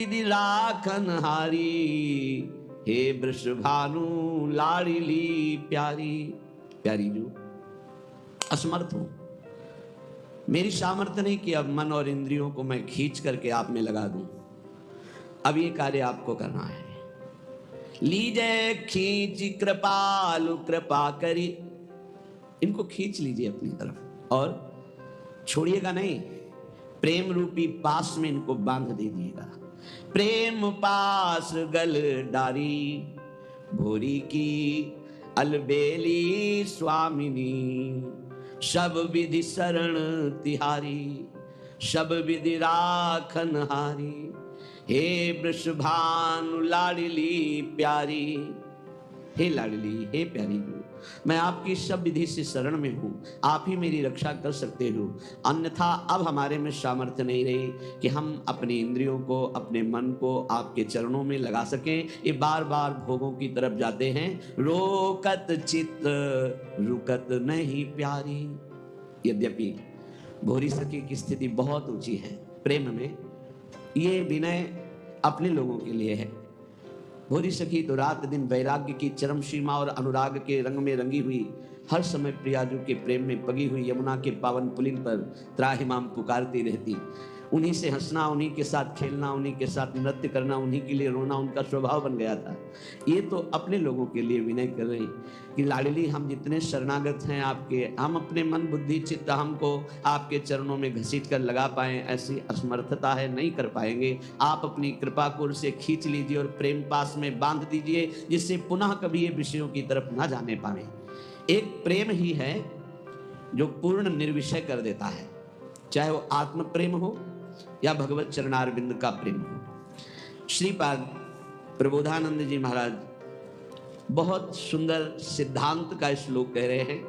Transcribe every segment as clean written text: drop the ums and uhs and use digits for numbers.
विधि राखन हारी, हे वृषभानु लाड़िली प्यारी। प्यारी जो असमर्थ हूं, मेरी सामर्थ्य नहीं कि अब मन और इंद्रियों को मैं खींच करके आप में लगा दूं। अब ये कार्य आपको करना है। लीजिए खींच कृपालु कृपा करी, इनको खींच लीजिए अपनी तरफ और छोड़िएगा नहीं। प्रेम रूपी पास में इनको बांध दीजिएगा। प्रेम पास गल डारी, भोरी की अलबेली स्वामिनी। सब विधि शरण तिहारी, सब विधि राखन हारी। हे वृषभानु लाडली प्यारी, हे लाडली हे प्यारी, मैं आपकी सब विधि से शरण में हूँ, आप ही मेरी रक्षा कर सकते हो। अन्यथा अब हमारे में सामर्थ्य नहीं रही कि हम अपनी इंद्रियों को, अपने मन को आपके चरणों में लगा सकें। ये बार बार भोगों की तरफ जाते हैं। रोकत चित्त रुकत नहीं प्यारी। यद्यपि भोरी सखी की स्थिति बहुत ऊंची है प्रेम में, ये विनय अपने लोगों के लिए है। भोरी सखी तो रात दिन वैराग्य की चरम सीमा और अनुराग के रंग में रंगी हुई, हर समय प्रियाजू के प्रेम में पगी हुई यमुना के पावन पुलिन पर त्राहिमाम पुकारती रहती। उन्हीं से हंसना, उन्हीं के साथ खेलना, उन्हीं के साथ नृत्य करना, उन्हीं के लिए रोना उनका स्वभाव बन गया था। ये तो अपने लोगों के लिए विनय कर रही कि लाडली हम जितने शरणागत हैं आपके, हम अपने मन बुद्धि चित्त हमको आपके चरणों में घसीट कर लगा पाएं, ऐसी असमर्थता है, नहीं कर पाएंगे। आप अपनी कृपा कोर से खींच लीजिए और प्रेम पास में बांध दीजिए, जिससे पुनः कभी ये विषयों की तरफ ना जाने पाए। एक प्रेम ही है जो पूर्ण निर्विषय कर देता है, चाहे वो आत्म प्रेम हो या भगवत चरणारविंद का प्रेम हो। श्रीपाद प्रबोधानंद जी महाराज बहुत सुंदर सिद्धांत का श्लोक कह रहे हैं।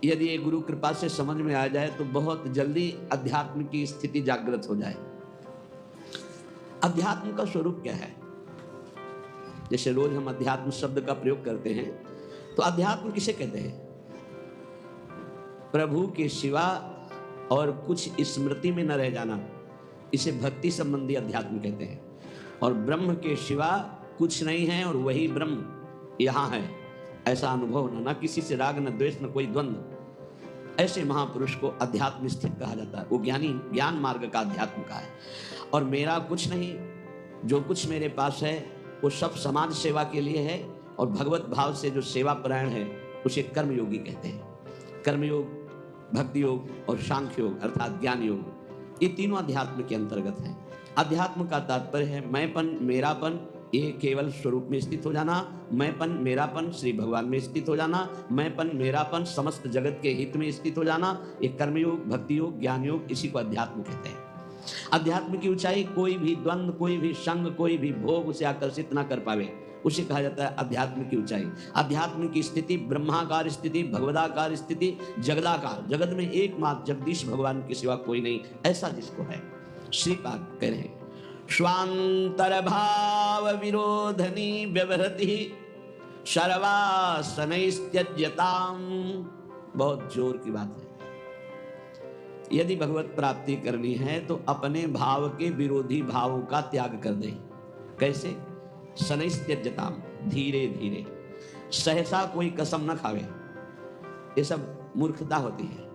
यदि ये गुरु कृपा से समझ में आ जाए तो बहुत जल्दी अध्यात्म की स्थिति जागृत हो जाए। अध्यात्म का स्वरूप क्या है? जैसे रोज हम अध्यात्म शब्द का प्रयोग करते हैं, तो अध्यात्म किसे कहते हैं? प्रभु के सिवा और कुछ स्मृति में न रह जाना, इसे भक्ति संबंधी अध्यात्म कहते हैं। और ब्रह्म के सिवा कुछ नहीं है और वही ब्रह्म यहाँ है, ऐसा अनुभव होना, न किसी से राग न द्वेष न कोई द्वंद्व, ऐसे महापुरुष को अध्यात्म स्थित कहा जाता है। वो ज्ञानी ज्ञान मार्ग का अध्यात्म का है। और मेरा कुछ नहीं, जो कुछ मेरे पास है वो सब समाज सेवा के लिए है। और भगवत भाव से जो सेवा परायण है उसे कर्मयोगी कहते हैं। कर्मयोग, भक्ति योग और सांख्य योग अर्थात ज्ञान योग, ये तीनों अध्यात्म के अंतर्गत हैं। अध्यात्म का तात्पर्य है मैंपन, मेरापन, ये केवल स्वरूप में स्थित हो जाना। मैंपन मेरापन श्री भगवान में स्थित हो जाना। मैंपन मेरापन समस्त जगत के हित में स्थित हो जाना। ये कर्मयोग, भक्ति योग, ज्ञान योग, इसी को अध्यात्म कहते हैं। अध्यात्म की ऊंचाई कोई भी द्वंद्व, कोई भी संग, कोई भी भोग उसे आकर्षित ना कर पावे, उसे कहा जाता है अध्यात्म की ऊंचाई। अध्यात्म की स्थिति ब्रह्माकार स्थिति, भगवदाकार स्थिति, जगदाकार, जगत में एकमात्र जगदीश भगवान के सिवा कोई नहीं, ऐसा जिसको है। श्रीपाद कह रहे हैं स्वांतर भाव विरोधनी व्यवहृति सर्वासनैस्त्यज्यताम। बहुत जोर की बात है। यदि भगवत प्राप्ति करनी है तो अपने भाव के विरोधी भावों का त्याग कर दें। कैसे? शनैस्त्यज्यताम, धीरे धीरे, सहसा कोई कसम न खावे। ये सब मूर्खता होती है।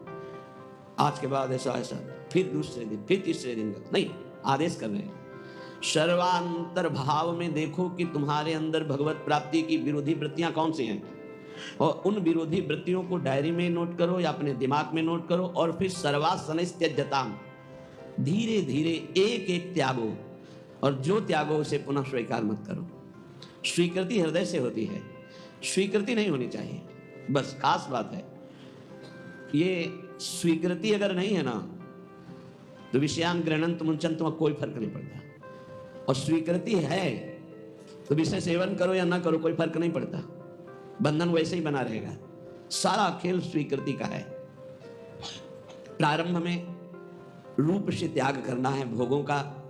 आज के बाद ऐसा ऐसा, फिर दूसरे दिन, फिर तीसरे दिन, नहीं, आदेश कर रहे हैं। सर्वांतर भाव में देखो कि तुम्हारे अंदर भगवत प्राप्ति की विरोधी वृत्तियां कौन सी हैं, और उन विरोधी वृत्तियों को डायरी में नोट करो या अपने दिमाग में नोट करो। और फिर सर्वासनैस्त्यज्यताम, धीरे धीरे एक एक त्यागो, और जो त्यागो उसे पुनः स्वीकार मत करो। स्वीकृति हृदय से होती है, स्वीकृति नहीं होनी चाहिए, बस खास बात है। ये स्वीकृति अगर नहीं है ना तो विषयान ग्रहणंत मुंचन तुम्हें कोई फर्क नहीं पड़ता। और स्वीकृति है तो विषय सेवन करो या ना करो, कोई फर्क नहीं पड़ता, बंधन वैसे ही बना रहेगा। सारा खेल स्वीकृति का है। प्रारंभ में रूप से त्याग करना है भोगों का।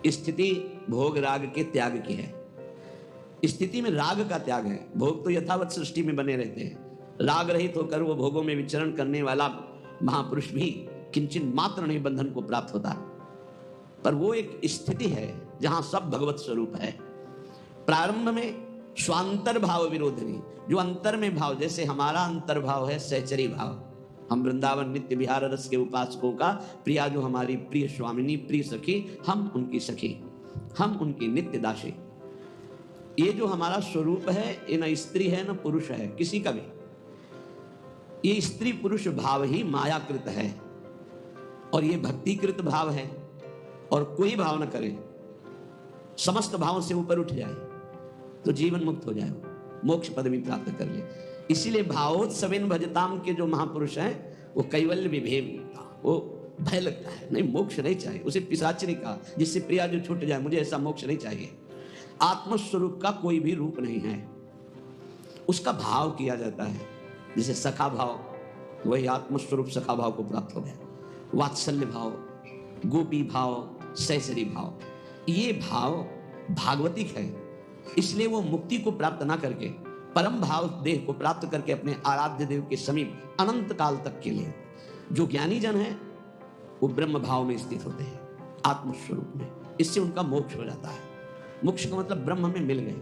स्थिति भोग राग के त्याग की है। स्थिति में राग का त्याग है। भोग तो यथावत सृष्टि में बने रहते हैं। राग रहित होकर वो भोगों में विचरण करने वाला महापुरुष भी किंचन मात्र नहीं बंधन को प्राप्त होता। पर वो एक स्थिति है जहां सब भगवत स्वरूप है। प्रारंभ में स्वांतर भाव विरोधिनी, जो अंतर में भाव, जैसे हमारा अंतर भाव है सहचरी भाव, हम वृंदावन नित्य विहार रस के उपासकों का प्रिया जो हमारी प्रिय स्वामिनी प्रिय सखी, हम उनकी सखी, हम उनकी नित्य दासी। ये जो हमारा स्वरूप है, ये न स्त्री है न पुरुष है किसी का भी, ये स्त्री पुरुष भाव ही मायाकृत है और ये भक्तिकृत भाव है। और कोई भाव न करे, समस्त भावों से ऊपर उठ जाए तो जीवन मुक्त हो जाए, मोक्ष पदवी प्राप्त कर ले। इसीलिए भावोत्सवेन भजताम के जो महापुरुष हैं वो कैवल्य विभेद, वो भय लगता है, नहीं मोक्ष नहीं चाहिए उसे, पिशाच ने कहा जिससे प्रिया जो छूट जाए, मुझे ऐसा मोक्ष नहीं चाहिए। आत्मस्वरूप का कोई भी रूप नहीं है, उसका भाव किया जाता है। जैसे सखा भाव, वही आत्मस्वरूप सखा भाव को प्राप्त हो गया। वात्सल्य भाव, गोपी भाव, सहचरी भाव, ये भाव भागवतिक है। इसलिए वो मुक्ति को प्राप्त ना करके परम भाव देह को प्राप्त करके अपने आराध्य देव के समीप अनंत काल तक के लिए जो ज्ञानी जन है वो ब्रह्म भाव में स्थित होते हैं, आत्मस्वरूप में। इससे उनका मोक्ष हो जाता है। मोक्ष का मतलब ब्रह्म में मिल गए,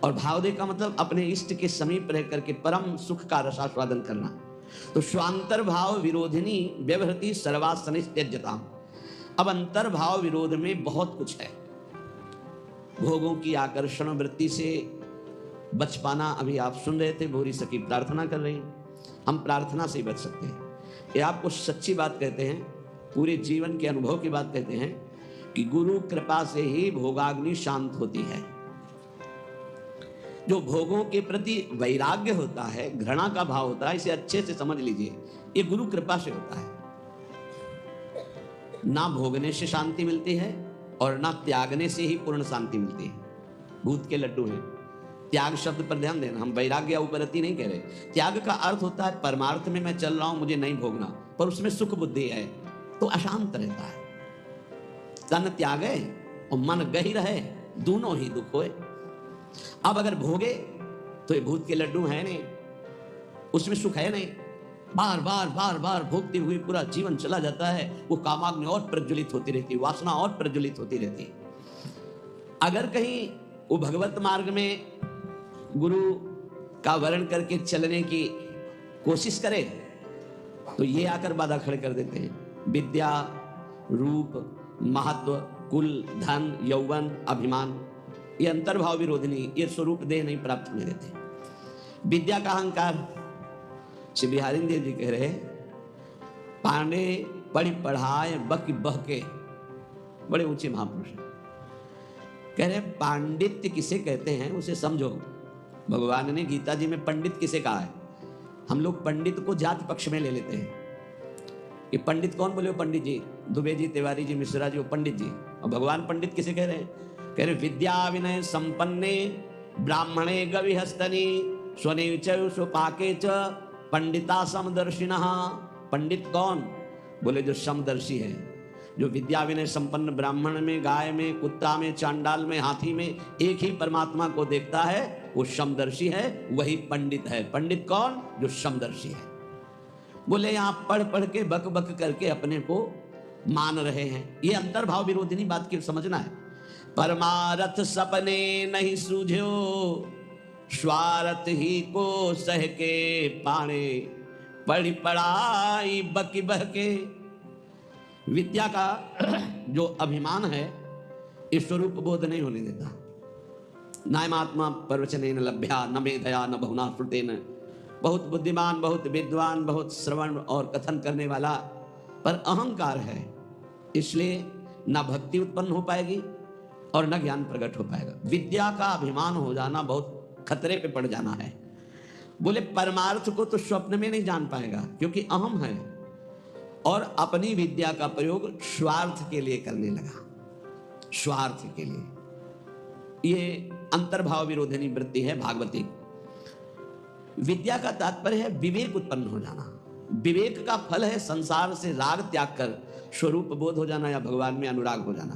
और भावदेव का मतलब अपने इष्ट के समीप रह करके परम सुख का रसास्वादन करना। तो स्वांतर भाव विरोधिनी व्यवहृति सर्वासनित्यज्यताम। अब अंतर भाव विरोध में बहुत कुछ है। भोगों की आकर्षण वृत्ति से बच पाना, अभी आप सुन रहे थे भोरी सखी प्रार्थना कर रही हैं, हम प्रार्थना से ही बच सकते हैं। ये आपको सच्ची बात कहते हैं, पूरे जीवन के अनुभव की बात कहते हैं कि गुरु कृपा से ही भोगाग्नि शांत होती है। जो भोगों के प्रति वैराग्य होता है, घृणा का भाव होता है, इसे अच्छे से समझ लीजिए, ये गुरु कृपा से होता है। ना भोगने से शांति मिलती है और ना त्यागने से ही पूर्ण शांति मिलती है। भूत के लड्डू हैं। त्याग शब्द पर ध्यान देना, हम वैराग्य उपरति नहीं कह रहे। त्याग का अर्थ होता है परमार्थ में मैं चल रहा हूं, मुझे नहीं भोगना, पर उसमें सुख बुद्धि है तो अशांत रहता है। तन त्यागे और मन गही रहे, दोनों ही दुख होए। अब अगर भोगे तो ये भूत के लड्डू है नहीं, उसमें सुख है नहीं, बार बार बार बार भोगते हुए पूरा जीवन चला जाता है। वो कामाग्नि और प्रज्वलित होती रहती, वासना और प्रज्वलित होती रहती। अगर कहीं वो भगवत मार्ग में गुरु का वर्ण करके चलने की कोशिश करे तो ये आकर बाधा खड़े कर देते हैं। विद्या, रूप, महत्व, कुल, धन, यौवन, अभिमान, ये अंतर्भाव विरोधिनी, ये स्वरूप देह नहीं प्राप्त होने देते। विद्या का अहंकार, श्री बिहारी देव जी कह रहे, पांडे पढ़ी पढ़ाए बक बह के, बड़े ऊंचे महापुरुष कह रहे पांडित्य किसे कहते हैं उसे समझो। भगवान ने गीता जी में पंडित किसे कहा है। हम लोग पंडित को जाति पक्ष में ले लेते हैं कि पंडित कौन बोले, पंडित जी, दुबे जी, तिवारी जी, मिश्रा जी, वो पंडित जी। और भगवान पंडित किसे कह रहे हैं? कह रहे विद्या विनय संपन्ने ब्राह्मणे गविहस्तनी स्वने च स्वपाके च पंडिता समदर्शिनः। पंडित कौन? बोले जो समदर्शी है, जो विद्या विनय संपन्न ब्राह्मण में, गाय में, कुत्ता में, चांडाल में, हाथी में एक ही परमात्मा को देखता है, वो समदर्शी है, वही पंडित है। पंडित कौन? जो समदर्शी है। बोले यहाँ पढ़ पढ़ के बक बक करके अपने को मान रहे हैं, ये अंतर्भाव विरोधिनी बात की समझना है। परमारथ सपने नहीं सूझो, स्वार्थ ही को सह के पाने, पढ़ी पढ़ाई बकी बहके। विद्या का जो अभिमान है इस स्वरूप बोध नहीं होने देता। नायमात्मा प्रवचनेन लभ्या न मेधया न बहुना श्रुतेन। बहुत बुद्धिमान, बहुत विद्वान, बहुत श्रवण और कथन करने वाला, पर अहंकार है, इसलिए न भक्ति उत्पन्न हो पाएगी और न ज्ञान प्रकट हो पाएगा। विद्या का अभिमान हो जाना बहुत खतरे पे पड़ जाना है। बोले परमार्थ को तो स्वप्न में नहीं जान पाएगा क्योंकि अहम है, और अपनी विद्या का प्रयोग स्वार्थ के लिए करने लगा, स्वार्थ के लिए। ये अंतर्भाव विरोधिनी वृत्ति है भागवती। विद्या का तात्पर्य है विवेक उत्पन्न हो जाना। विवेक का फल है संसार से राग त्याग कर स्वरूप बोध हो जाना या भगवान में अनुराग हो जाना,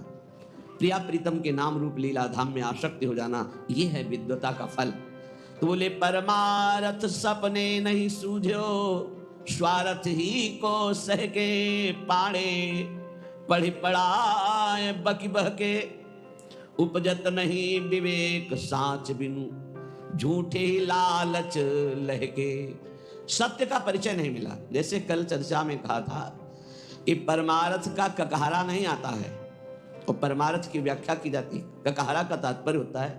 प्रिया प्रीतम के नाम रूप लीला धाम में आसक्ति हो जाना, ये है विद्वता का फल। तो बोले परमारथ सपने नहीं सूझो, स्वार्थ ही को सह के पाड़े, पढ़ी पढ़ाए बकी बहके, उपजत नहीं विवेक साच बिनु, झूठे ही लालच लहके। सत्य का परिचय नहीं मिला। जैसे कल चर्चा में कहा था कि परमार्थ का ककहरा नहीं आता है और परमार्थ की व्याख्या की जाती है। ककहरा का तात्पर्य होता है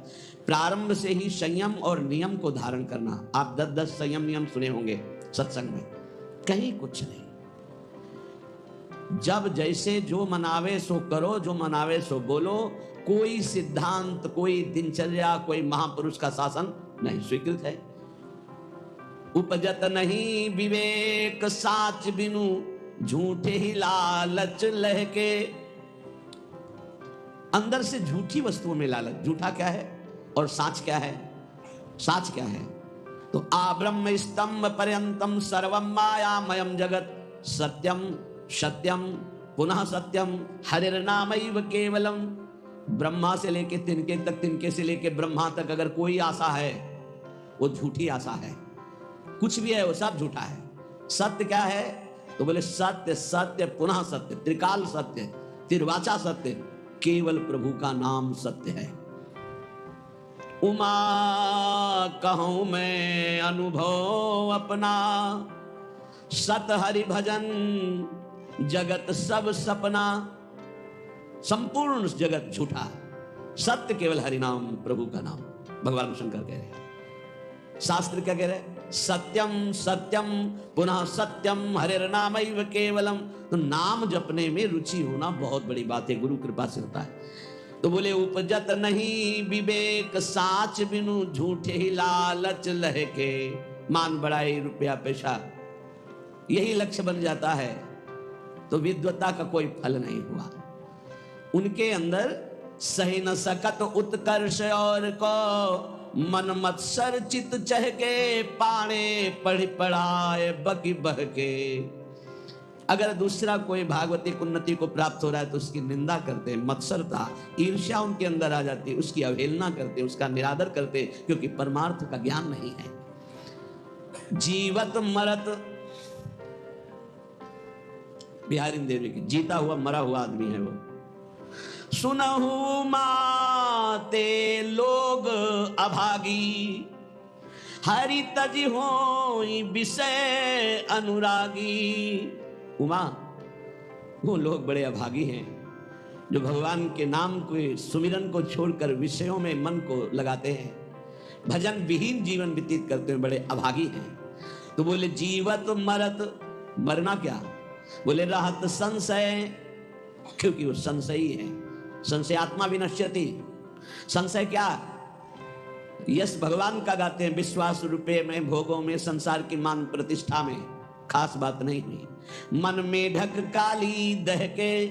प्रारंभ से ही संयम और नियम को धारण करना। आप 10-10 संयम नियम सुने होंगे सत्संग में, कहीं कुछ नहीं। जब जैसे जो मनावे सो करो, जो मनावे सो बोलो। कोई सिद्धांत, कोई दिनचर्या, कोई महापुरुष का शासन नहीं स्वीकृत है। उपजत नहीं विवेक साच बिनु, झूठे ही लालच लहके। अंदर से झूठी वस्तुओं में लालच। झूठा क्या है और साच क्या है? साच क्या है? तो आब्रह्म स्तंभ पर्यंतम सर्वम मायामयम जगत, सत्यम सत्यम पुनः सत्यम हरिर्नामैव केवलम। ब्रह्मा से लेके तिनके तक, तिनके से लेके ब्रह्मा तक अगर कोई आशा है वो झूठी आशा है। कुछ भी है वो सब झूठा है। सत्य क्या है? तो बोले सत्य सत्य पुनः सत्य, त्रिकाल सत्य, त्रिवाचा सत्य, केवल प्रभु का नाम सत्य है। उमा कहूं मैं अनुभव अपना, सत हरि भजन जगत सब सपना। संपूर्ण जगत झूठा, सत्य केवल हरि नाम, प्रभु का नाम। भगवान शंकर कह रहे हैं। शास्त्र क्या कह रहे हैं? सत्यम सत्यम पुनः सत्यम हरिर्नामैव केवलम। तो नाम जपने में रुचि होना बहुत बड़ी बात है, गुरु कृपा से होता है। तो बोले उपजत नहीं विवेक साच बिनु, झूठे ही लालच लहके। मान बढ़ाई, रुपया पैसा, यही लक्ष्य बन जाता है तो विद्वता का कोई फल नहीं हुआ। उनके अंदर सही न सकत उत्कर्ष और को, मन मत्सर चित चहके। पाणे पढ़ पढ़ाए बकी बहके। अगर दूसरा कोई भागवतिक उन्नति को प्राप्त हो रहा है तो उसकी निंदा करते, मत्सरता ईर्ष्या उनके अंदर आ जाती, उसकी अवहेलना करते, उसका निरादर करते, क्योंकि परमार्थ का ज्ञान नहीं है। जीवत मरत, बिहारी देवी की, जीता हुआ मरा हुआ आदमी है वो। सुनहु माते लोग अभागी, हरि तज होई विषय अनुरागी। उमा, वो लोग बड़े अभागी हैं जो भगवान के नाम के सुमिरन को छोड़कर विषयों में मन को लगाते हैं, भजन विहीन जीवन व्यतीत करते हैं, बड़े अभागी हैं। तो बोले जीवत मरत, मरना क्या? बोले रहत संशय, क्योंकि वो संशयी है। संशय आत्मा विनश्यति। संशय क्या? यश भगवान का गाते हैं, विश्वास रुपये में, भोगों में, संसार की मान प्रतिष्ठा में खास बात नहीं हुई। मन मेढक काली दह के,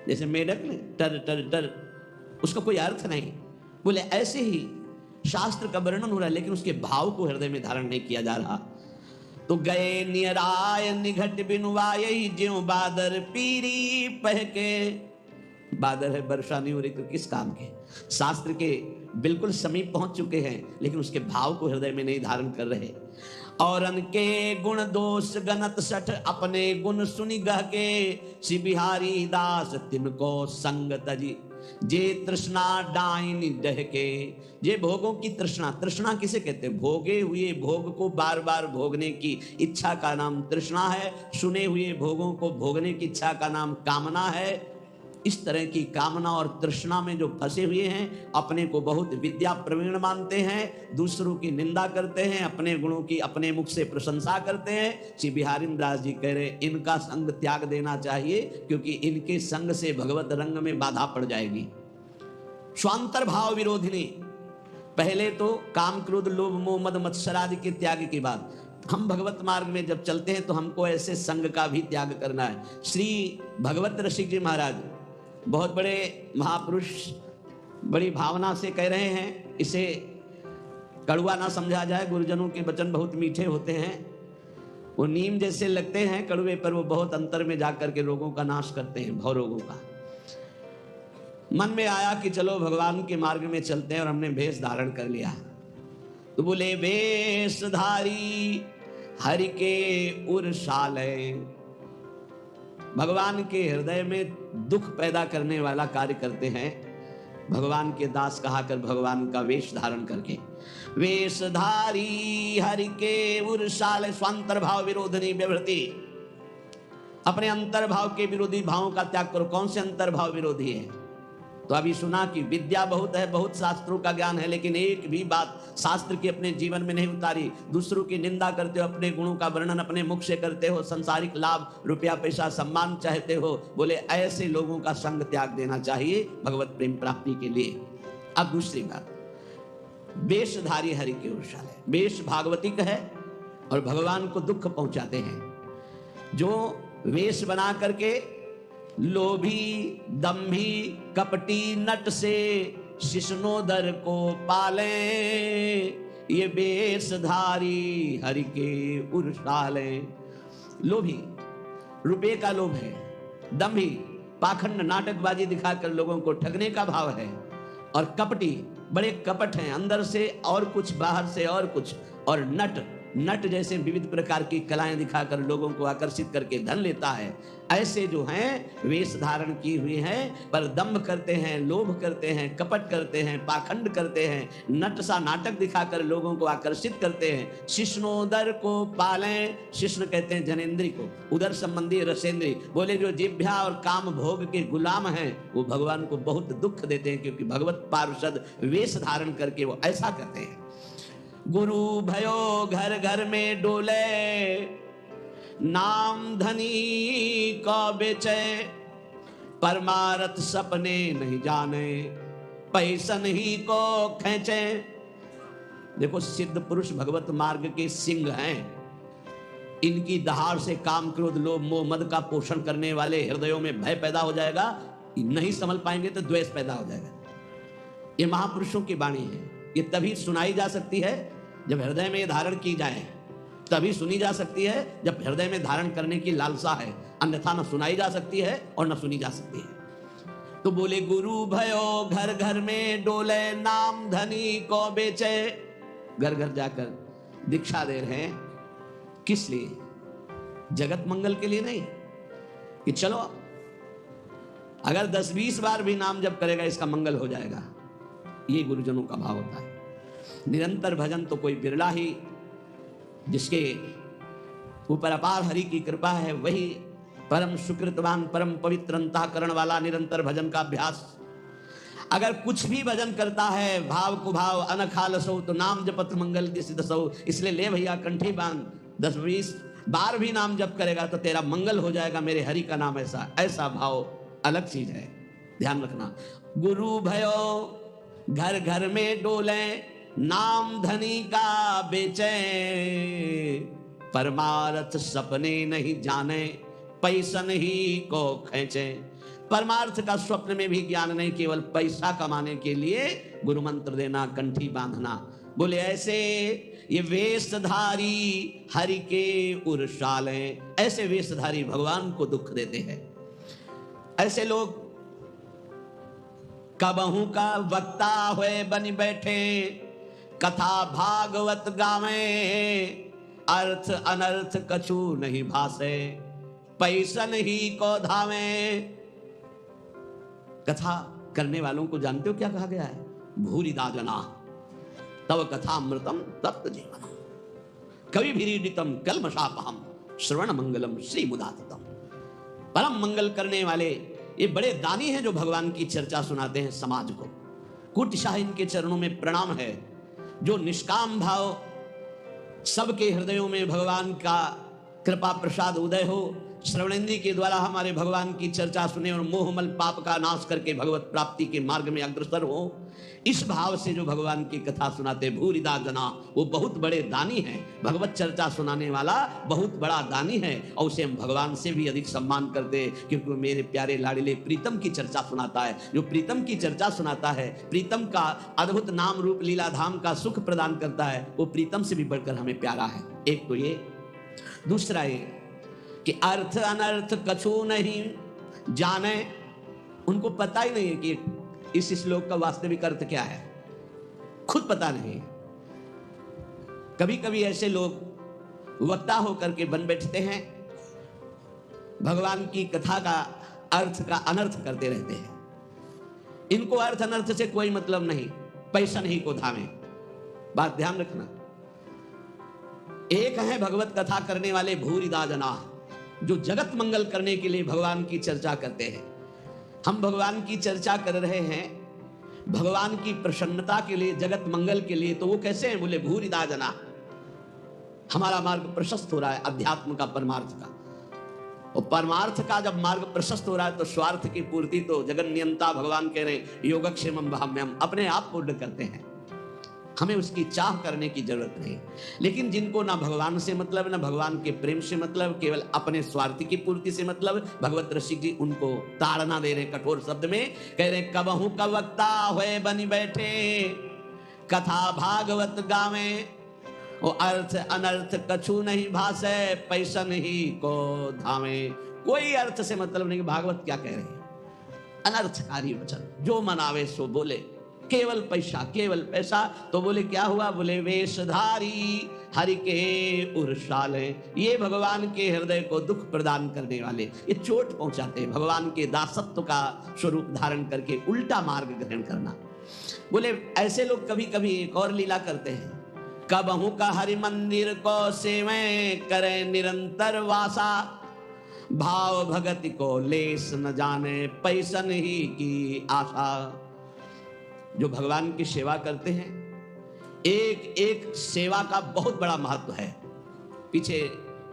जैसे मेढक में टर टर टर, उसका कोई अर्थ नहीं। बोले ऐसे ही शास्त्र का वर्णन हो रहा है लेकिन उसके भाव को हृदय में धारण नहीं किया जा रहा। तो गए नियराय निघट बिनुवाय, ज्यों बादर पीरी पहके। बादर है, वर्षा नहीं हो रही तो किस काम के? शास्त्र के बिल्कुल समीप पहुंच चुके हैं लेकिन उसके भाव को हृदय में नहीं धारण कर रहे। और अनके गुण दोष गणत सठ, अपने गुण सुनि गह के। श्री बिहारी दास तिनको संग तजी, जे तृष्णा डाइन डह के। जे भोगों की तृष्णा, तृष्णा किसे कहते हैं? भोगे हुए भोग को बार बार भोगने की इच्छा का नाम तृष्णा है। सुने हुए भोगों को भोगने की इच्छा का नाम कामना है। इस तरह की कामना और तृष्णा में जो फंसे हुए हैं, अपने को बहुत विद्या प्रवीण मानते हैं, दूसरों की निंदा करते हैं, अपने गुणों की अपने मुख से प्रशंसा करते हैं। श्री बिहारी दास जी कह रहे इनका संग त्याग देना चाहिए, क्योंकि इनके संग से भगवत रंग में बाधा पड़ जाएगी। स्वांतर भाव विरोधिनी। पहले तो काम क्रोध लोभ मोह मद मत्सर आदि के त्याग की बात। हम भगवत मार्ग में जब चलते हैं तो हमको ऐसे संग का भी त्याग करना है। श्री भगवत रसिक जी महाराज बहुत बड़े महापुरुष, बड़ी भावना से कह रहे हैं, इसे कड़वा ना समझा जाए। गुरुजनों के वचन बहुत मीठे होते हैं, वो नीम जैसे लगते हैं कड़वे, पर वो बहुत अंतर में जाकर के रोगों का नाश करते हैं, भव रोगों का। मन में आया कि चलो भगवान के मार्ग में चलते हैं, और हमने भेष धारण कर लिया। तो बोले वेशधारी हरि के उर साले, भगवान के हृदय में दुख पैदा करने वाला कार्य करते हैं। भगवान के दास कहा कर भगवान का वेश धारण करके, वेशधारी हरि के उर्साल स्वांतर्भाव विरोधनी व्यवृति। अपने अंतर्भाव के विरोधी भावों का त्याग करो। कौन से अंतर्भाव विरोधी है? तो अभी सुना कि विद्या बहुत है, बहुत शास्त्रों का ज्ञान है, लेकिन एक भी बात शास्त्र की अपने जीवन में नहीं उतारी। दूसरों की निंदा करते हो, अपने गुणों का वर्णन अपने मुख से करते हो, संसारिक लाभ, रुपया पैसा, सम्मान चाहते हो। बोले ऐसे लोगों का संग त्याग देना चाहिए भगवत प्रेम प्राप्ति के लिए। अब दूसरी बात, वेशधारी हरि के उर्साल है। वेश भागवतिक है और भगवान को दुख पहुंचाते हैं। जो वेश बना करके लोभी, दंभी, कपटी नट से शिष्णोदर को पाले, ये वेशधारी हरि के उर्साले। लोभी, रुपये का लोभ है। दंभी, पाखंड नाटकबाजी दिखाकर लोगों को ठगने का भाव है। और कपटी, बड़े कपट हैं, अंदर से और कुछ, बाहर से और कुछ। और नट जैसे विविध प्रकार की कलाएं दिखाकर लोगों को आकर्षित करके धन लेता है। ऐसे जो हैं वेश धारण की हुई हैं, पर दंभ करते हैं, लोभ करते हैं, कपट करते हैं, पाखंड करते हैं, नट सा नाटक दिखाकर लोगों को आकर्षित करते हैं। शिष्णोदर को पालें। शिष्ण कहते हैं जनेन्द्री को, उदर संबंधी रसेंद्री। बोले जो जिभ्या और काम भोग के गुलाम हैं वो भगवान को बहुत दुख देते हैं, क्योंकि भगवत पार्षद वेश धारण करके वो ऐसा करते हैं। गुरु भयो घर घर में डोले, नाम धनी को बेचे, परमारथ सपने नहीं जाने, पैसन ही को खेचे। देखो सिद्ध पुरुष भगवत मार्ग के सिंह हैं। इनकी दहाड़ से काम, क्रोध, लोभ, मोह, मद का पोषण करने वाले हृदयों में भय पैदा हो जाएगा। नहीं संभल पाएंगे तो द्वेष पैदा हो जाएगा। ये महापुरुषों की वाणी है। ये तभी सुनाई जा सकती है जब हृदय में धारण की जाए, तभी सुनी जा सकती है जब हृदय में धारण करने की लालसा है, अन्यथा न सुनाई जा सकती है और न सुनी जा सकती है। तो बोले गुरु भयो घर घर में डोले, नाम धनी को बेचे। घर घर जाकर दीक्षा दे रहे हैं, किस लिए? जगत मंगल के लिए नहीं कि चलो अगर 10-20 बार भी नाम जप करेगा इसका मंगल हो जाएगा। ये गुरुजनों का भाव होता है। निरंतर भजन तो कोई बिरला ही, जिसके ऊपर अपार हरि की कृपा है, वही परम सुकृतवान, परम पवित्र अंतःकरण वाला निरंतर भजन का अभ्यास। अगर कुछ भी भजन करता है भाव कुभाव अनखालसो, तो नाम जपत मंगल दिसदसो। इसलिए ले भैया कंठी बांध, 10-20 बार भी नाम जप करेगा तो तेरा मंगल हो जाएगा। मेरे हरि का नाम ऐसा भाव अलग चीज है, ध्यान रखना। गुरु भयो घर घर में डोले, नाम धनी का बेचे, परमार्थ सपने नहीं जाने, पैसन ही को खेचे। परमार्थ का स्वप्न में भी ज्ञान नहीं, केवल पैसा कमाने के लिए गुरु मंत्र देना, कंठी बांधना। बोले ऐसे ये वेशधारी हरि के उर्साले, ऐसे वेशधारी भगवान को दुख देते हैं। ऐसे लोग कबहू का वक्ता हुए बन बैठे, कथा भागवत गावे, अर्थ अनर्थ कछु नहीं भासे, पैसन ही को धावे। कथा करने वालों को जानते हो क्या कहा गया है? भूरिदा जना तव कथामृतम तप्त जीवनम, कवि भीरीडितम कल्मषापहम, श्रवण मंगलम श्री मुदातितम। परम मंगल करने वाले ये बड़े दानी हैं जो भगवान की चर्चा सुनाते हैं समाज को। कुटिशाह इनके चरणों में प्रणाम है। जो निष्काम भाव सबके हृदयों में भगवान का कृपा प्रसाद उदय हो, श्रवणेंद्री के द्वारा हमारे भगवान की चर्चा सुने और मोहमल पाप का नाश करके भगवत प्राप्ति के मार्ग में अग्रसर हो, इस भाव से जो भगवान की कथा सुनाते भूरिदा जना, वो बहुत बड़े दानी हैं। भगवत चर्चा सुनाने वाला बहुत बड़ा दानी है और उसे हम भगवान से भी अधिक सम्मान करते हैं, क्योंकि वो मेरे प्यारे लाडले प्रीतम की चर्चा सुनाता है। जो प्रीतम की चर्चा सुनाता है, प्रीतम का अद्भुत नाम रूप लीला धाम का सुख प्रदान करता है, वो प्रीतम से भी बढ़कर हमें प्यारा है। एक तो ये, दूसरा ये कि अर्थ अनर्थ कछु नहीं जाने। उनको पता ही नहीं है कि इस श्लोक का वास्तविक अर्थ क्या है, खुद पता नहीं। कभी कभी ऐसे लोग वक्ता होकर के बन बैठते हैं, भगवान की कथा का अर्थ का अनर्थ करते रहते हैं। इनको अर्थ अनर्थ से कोई मतलब नहीं, पैसा नहीं को धामे। बात ध्यान रखना। एक है भगवत कथा करने वाले भूरिदा जना, जो जगत मंगल करने के लिए भगवान की चर्चा करते हैं। हम भगवान की चर्चा कर रहे हैं भगवान की प्रसन्नता के लिए, जगत मंगल के लिए, तो वो कैसे हैं? बोले भूरिदा जना। हमारा मार्ग प्रशस्त हो रहा है अध्यात्म का, परमार्थ का। और परमार्थ का जब मार्ग प्रशस्त हो रहा है तो स्वार्थ की पूर्ति तो जगन नियंता भगवान कह रहे हैं योगक्षेमम भाम्यम, अपने आप पूर्ण करते हैं। हमें उसकी चाह करने की जरूरत नहीं। लेकिन जिनको ना भगवान से मतलब, ना भगवान के प्रेम से मतलब, केवल अपने स्वार्थ की पूर्ति से मतलब, भगवत रसिक जी उनको ताड़ना दे रहे कठोर शब्द में, कह रहे कबहू कवक्ता हुए बनी बैठे, कथा भागवत गावे, वो अर्थ अनर्थ कछु नहीं भासे, पैसा नहीं को धामे। कोई अर्थ से मतलब नहीं। भागवत क्या कह रहे हैं? अनर्थकारी वचन, जो मनावे सो बोले, केवल पैसा, केवल पैसा। तो बोले क्या हुआ? बोले वेशधारी हरि के उर्साले, ये भगवान के हृदय को दुख प्रदान करने वाले, ये चोट पहुंचाते हैं। भगवान के दासत्व का स्वरूप धारण करके उल्टा मार्ग ग्रहण करना। बोले ऐसे लोग कभी कभी एक और लीला करते हैं, कबहू का हरि मंदिर को सेवे करे निरंतर वासा, भाव भगति को लेस न जाने, पैसन ही की आशा। जो भगवान की सेवा करते हैं, एक एक सेवा का बहुत बड़ा महत्व है। पीछे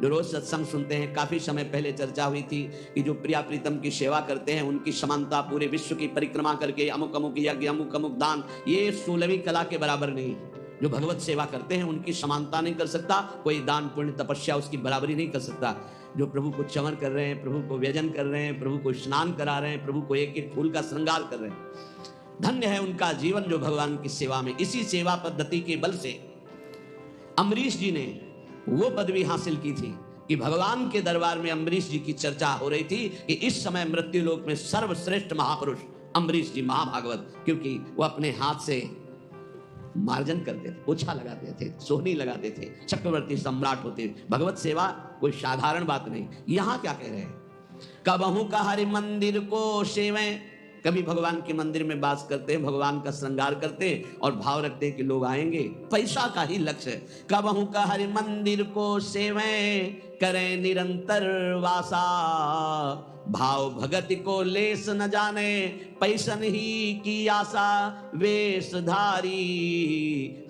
जो रोज सत्संग सुनते हैं, काफी समय पहले चर्चा हुई थी कि जो प्रिया प्रीतम की सेवा करते हैं उनकी समानता पूरे विश्व की परिक्रमा करके अमुक अमुक यज्ञ, अमुक अमुक दान, ये 16वीं कला के बराबर नहीं। जो भगवत सेवा करते हैं उनकी समानता नहीं कर सकता कोई, दान पुण्य तपस्या उसकी बराबरी नहीं कर सकता। जो प्रभु को चमन कर रहे हैं, प्रभु को व्यजन कर रहे हैं, प्रभु को स्नान करा रहे हैं, प्रभु को एक एक फूल का श्रृंगार कर रहे हैं, धन्य है उनका जीवन जो भगवान की सेवा में। इसी सेवा पद्धति के बल से अम्बरीश जी ने वो पदवी हासिल की थी कि भगवान के दरबार में अम्बरीश जी की चर्चा हो रही थी कि इस समय मृत्यु लोक में सर्वश्रेष्ठ महापुरुष अम्बरीश जी महाभागवत, क्योंकि वो अपने हाथ से मार्जन करते थे, पोछा लगाते थे, सोहनी लगाते थे, चक्रवर्ती सम्राट होते। भगवत सेवा कोई साधारण बात नहीं। यहां क्या कह रहे हैं? कबहू का हरि मंदिर को सेवे, कभी भगवान के मंदिर में वास करते हैं, भगवान का श्रृंगार करते हैं और भाव रखते हैं कि लोग आएंगे, पैसा का ही लक्ष्य है। कबहू का हरि मंदिर को सेवे करें निरंतर वासा, भाव भगति को लेस न जाने, पैसन ही की आशा, वेशधारी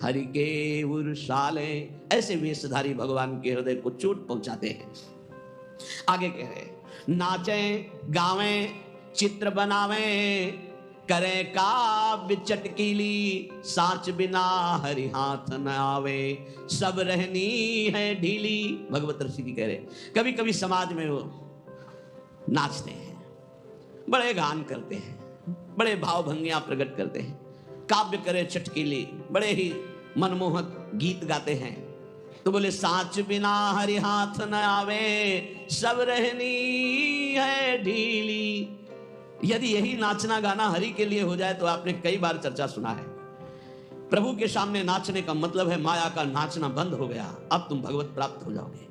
हरि के उर्साले। ऐसे वेशधारी भगवान के हृदय को चोट पहुंचाते हैं। आगे कह रहे नाचें गावें चित्र बनावे, करे काव्य चटकीली, साच बिना हरि हाथ न आवे, सब रहनी है ढीली। भगवत ऋषि जी कह रहे कभी कभी समाज में वो नाचते हैं, बड़े गान करते हैं, बड़े भाव भंगियां प्रकट करते हैं, काव्य करे चटकीली, बड़े ही मनमोहक गीत गाते हैं। तो बोले साच बिना हरि हाथ न आवे, सब रहनी है ढीली। यदि यही नाचना गाना हरि के लिए हो जाए तो आपने कई बार चर्चा सुना है, प्रभु के सामने नाचने का मतलब है माया का नाचना बंद हो गया, अब तुम भगवत प्राप्त हो जाओगे।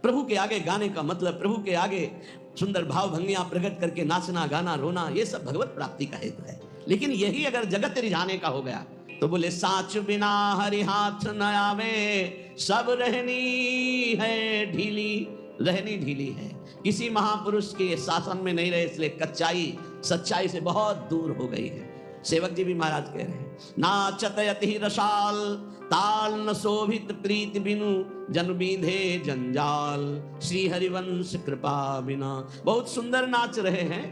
प्रभु के आगे गाने का मतलब प्रभु के आगे सुंदर भाव भंगियां प्रकट करके नाचना गाना रोना, ये सब भगवत प्राप्ति का हेतु है। लेकिन यही अगर जगत रिझाने का हो गया तो बोले साच बिना हरि हाथ न आवे, सब रहनी है ढीली। रहनी ढीली है, किसी महापुरुष के शासन में नहीं रहे, इसलिए कच्चाई सच्चाई से बहुत दूर हो गई है। सेवक जी भी महाराज कह रहे हैं नाचत यति रसाल, ताल न शोभित प्रीति बिनु, जन बीधे जंजाल, श्री हरिवंश कृपा बिना। बहुत सुंदर नाच रहे हैं,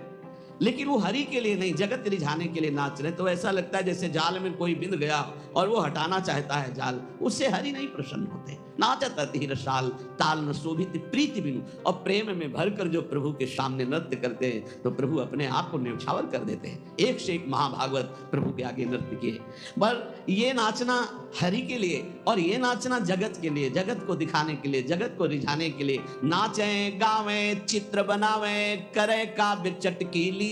लेकिन वो हरि के लिए नहीं, जगत रिझाने के लिए नाच रहे। तो ऐसा लगता है जैसे जाल में कोई बिंद गया और वो हटाना चाहता है जाल, उससे हरि नहीं प्रसन्न होते। नाचत अति रसाल, ताल न शोभित प्रीति बिनु। और प्रेम में भरकर जो प्रभु के सामने नृत्य करते हैं तो प्रभु अपने आप को न्यौछावर कर देते हैं। एक से एक महाभागवत प्रभु के आगे नृत्य किए। पर ये नाचना हरि के लिए और ये नाचना जगत के लिए, जगत को दिखाने के लिए, जगत को रिझाने के लिए। नाचें गावें चित्र बनावें, करे काव्य चटकीली,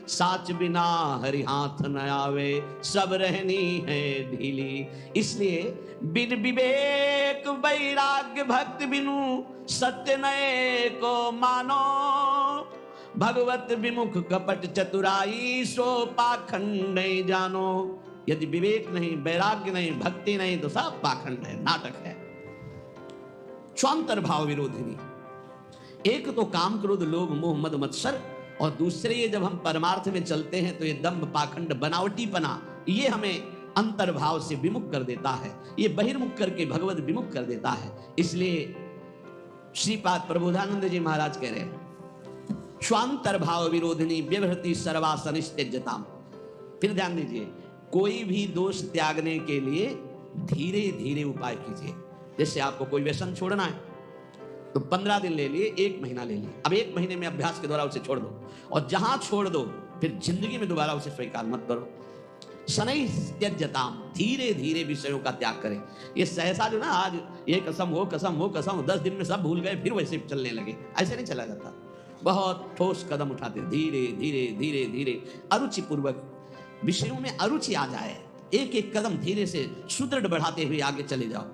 साच बिना हरि हाथ न आवे, सब रहनी है ढीली। इसलिए बिन विवेक वैराग्य भक्ति बिनु, सत्य नए को मानो, भगवत विमुख कपट चतुराई, सो पाखंड नहीं जानो। यदि विवेक नहीं, वैराग्य नहीं, भक्ति नहीं, तो सब पाखंड है, नाटक है। स्वांतर भाव विरोधिनी, एक तो काम क्रोध लोभ मोह मद मत्सर, और दूसरे ये जब हम परमार्थ में चलते हैं तो ये दंभ पाखंड बनावटीपना, ये हमें अंतर्भाव से विमुख कर देता है, ये बहिर्मुख करके भगवत विमुख कर देता है। इसलिए श्रीपाद प्रबोधानंद जी महाराज कह रहे हैं, स्वांतर भाव विरोधिनी व्यवहृति सर्वासनिस्त्यजताम। फिर ध्यान दीजिए, कोई भी दोष त्यागने के लिए धीरे धीरे उपाय कीजिए। जैसे आपको कोई व्यसन छोड़ना है तो 15 दिन ले लिए, 1 महीना ले लिए, अब 1 महीने में अभ्यास के द्वारा उसे छोड़ दो, और जहां छोड़ दो फिर जिंदगी में दोबारा उसे स्वीकार मत करो। शनै त्यज्यताम, धीरे धीरे विषयों का त्याग करें। ये सहसा जो ना आज ये कसम वो कसम वो कसम, 10 दिन में सब भूल गए, फिर वैसे चलने लगे, ऐसे नहीं चला जाता। बहुत ठोस कदम उठाते, धीरे धीरे धीरे धीरे अरुचि पूर्वक विषयों में अरुचि आ जाए, एक एक कदम धीरे से सुदृढ़ बढ़ाते हुए आगे चले जाओ।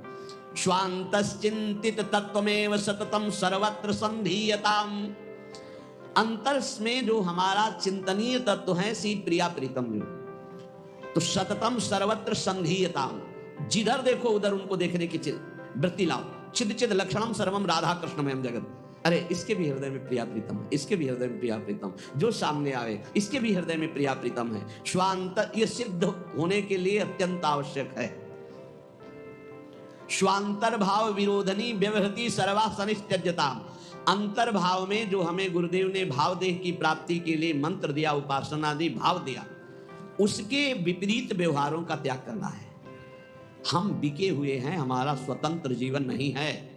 स्वांतश्चिंतित तत्वमेव सततम सर्वत्र संधीयताम। अंतर में जो हमारा चिंतनीय तत्व है, सी प्रिया प्रीतम जो, तो सततम सर्वत्र संधीयताम, जिधर देखो उधर उनको देखने की वृत्ति लाओ। चिद चिद लक्षणम सर्वम राधा कृष्णमयम जगत। अरे इसके भी हृदय में प्रिया प्रीतम है, इसके भी हृदय में प्रिया प्रीतम, जो सामने आवे इसके भी हृदय में प्रिया प्रीतम है। स्वांत, ये सिद्ध होने के लिए अत्यंत आवश्यक है। स्वांतर भाव विरोधनी व्यवहृति सर्वासनिस्त्यजता। अंतर भाव में जो हमें गुरुदेव ने भाव देह की प्राप्ति के लिए मंत्र दिया, उपासना दी, भाव दिया, उसके विपरीत व्यवहारों का त्याग करना है। हम बिके हुए हैं, हमारा स्वतंत्र जीवन नहीं है,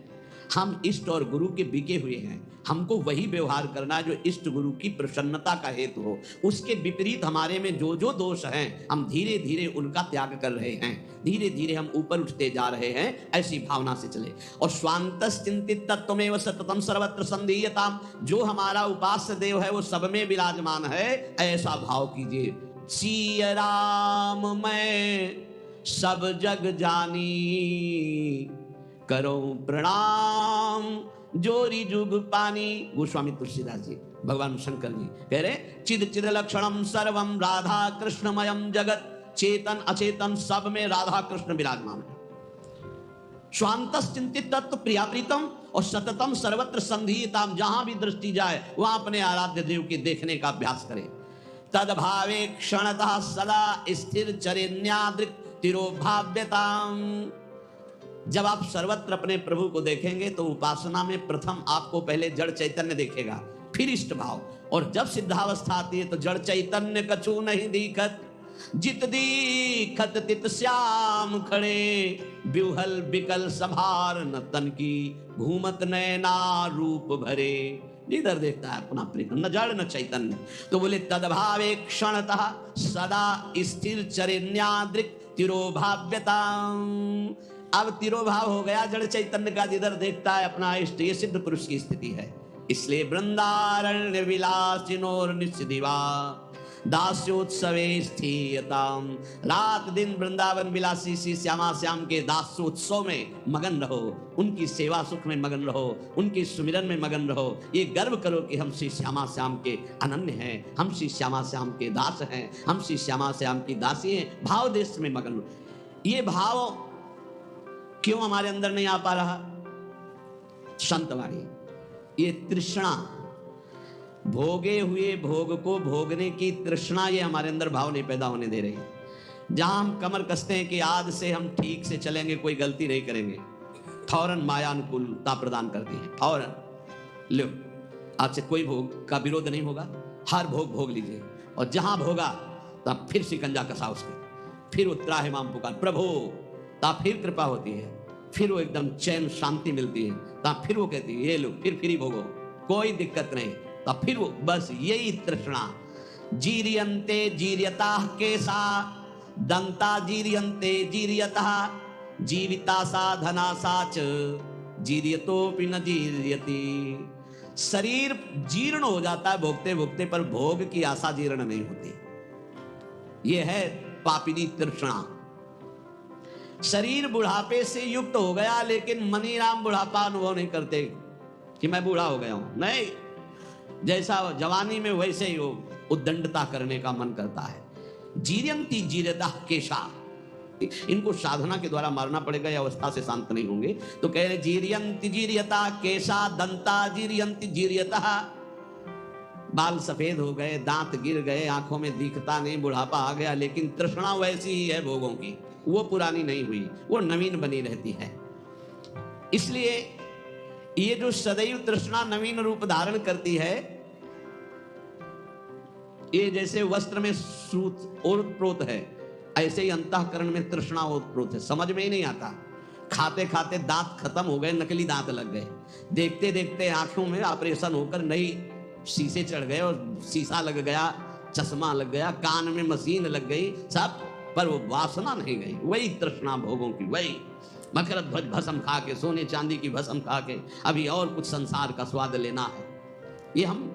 हम इष्ट और गुरु के बिके हुए हैं। हमको वही व्यवहार करना है जो इष्ट गुरु की प्रसन्नता का हेतु हो। उसके विपरीत हमारे में जो जो दोष हैं, हम धीरे धीरे उनका त्याग कर रहे हैं, धीरे धीरे हम ऊपर उठते जा रहे हैं, ऐसी भावना से चले। और स्वांतस चिंतित तत्वमेव सततम सर्वत्र संधीयताम, जो हमारा उपास्य देव है वो सब में विराजमान है, ऐसा भाव कीजिए। सिय राम मैं सब जग जानी, करो प्रणाम जोरी जुग पानी। गोस्वामी तुलसीदास जी, भगवान शंकर जी कह रहे, चिद चिद लक्षणम सर्वम राधा कृष्णमयम जगत। चेतन अचेतन सब में राधा कृष्ण विराजमान है। स्वांतस चिंतित तत्व प्रिया प्रीतम और सततम सर्वत्र संधीयताम, जहां भी दृष्टि जाए वहां अपने आराध्य देव के देखने का अभ्यास करें। तद्भावे क्षणतः सदा स्थिर चरिन्यादृक् तिरोभाव्यताम। जब आप सर्वत्र अपने प्रभु को देखेंगे तो उपासना में प्रथम आपको पहले जड़ चैतन्य देखेगा, फिर इष्ट भाव, और जब सिद्धावस्था आती है तो जड़ चैतन्य कछु नहीं दिखत, जित दीखत तित श्याम खड़े, ब्यूहल बिकल संभार न तन की, घूमत नैना रूप भरे। जिधर देखता है अपना प्रीतम, न जड़ न चैतन्य। तो बोले तद्भावे क्षणतः सदा स्थिर चरिन्यादृक् तिरोभाव्यताम। अब तिरोभाव हो गया जड़ चैतन्य का, जिधर देखता है अपना इष्ट, ये सिद्ध पुरुष की स्थिति है। इसलिए वृंदारण्य विलासिनोर निस्दिवा दास्योत्सवे स्थीयताम। रात दिन वृंदावन विलासी श्री श्यामा श्याम के दास्योत्सव में मगन रहो, उनकी सेवा सुख में मगन रहो, उनके सुमिरन में मगन रहो। ये गर्व करो कि हम श्री श्यामा श्याम के अनन्य हैं, हम श्री श्यामा श्याम के दास हैं, हम श्री श्यामा श्याम की दासी हैं। भाव देश में मगन। ये भाव क्यों हमारे अंदर नहीं आ पा रहा? संतवाणी, ये तृष्णा, भोगे हुए भोग को भोगने की तृष्णा, ये हमारे अंदर भाव नहीं पैदा होने दे रही। जहां हम कमर कसते हैं कि आज से हम ठीक से चलेंगे, कोई गलती नहीं करेंगे, फौरन माया अनुकूलता प्रदान करती है। फौरन लो, आज से कोई भोग का विरोध नहीं होगा, हर भोग भोग लीजिए। और जहां भोगा तब फिर शिकंजा कसा उसके, फिर उत्तरा है माम पुकार प्रभु, तब फिर कृपा होती है, फिर वो एकदम चैन शांति मिलती है। तब फिर वो कहती है ये लो, फिर फ्री भोगो, कोई दिक्कत नहीं। तब फिर वो बस यही तृष्णा। जीरियंते जीर्यता केसा दंता जीरियंते जीर्यता, जीविता साधना साच जीर्यतोपि न जीर्यति। शरीर जीर्ण हो जाता है भोगते भोगते, पर भोग की आशा जीर्ण नहीं होती। यह है पापिनी तृष्णा। शरीर बुढ़ापे से युक्त हो गया, लेकिन मनीराम बुढ़ापा अनुभव नहीं करते कि मैं बूढ़ा हो गया हूं। नहीं, जैसा जवानी में वैसे ही वो उद्दंडता करने का मन करता है। जीर्यंती जीर्यता केशा, इनको साधना के द्वारा मारना पड़ेगा, या अवस्था से शांत नहीं होंगे। तो कह रहे जीर्यंती जीर्यता केशा दंता जीर्यंती जीर्यता, बाल सफेद हो गए, दांत गिर गए, आंखों में दिखता नहीं, बुढ़ापा आ गया, लेकिन तृष्णा वैसी ही है भोगों की, वो पुरानी नहीं हुई, वो नवीन बनी रहती है। इसलिए ये जो सदैव तृष्णा नवीन रूप धारण करती है, ये जैसे वस्त्र में सूत ओतप्रोत है, ऐसे ही अंतःकरण में तृष्णा ओतप्रोत है। समझ में ही नहीं आता, खाते खाते दांत खत्म हो गए, नकली दांत लग गए, देखते देखते आंखों में ऑपरेशन होकर नई शीशे चढ़ गए, और शीशा लग गया, चश्मा लग गया, कान में मशीन लग गई, सब, पर वो वासना नहीं गई। वही तृष्णा भोगों की, वही मकर ध्वज भस्म खा के, सोने चांदी की भस्म खा के अभी और कुछ संसार का स्वाद लेना है। ये हम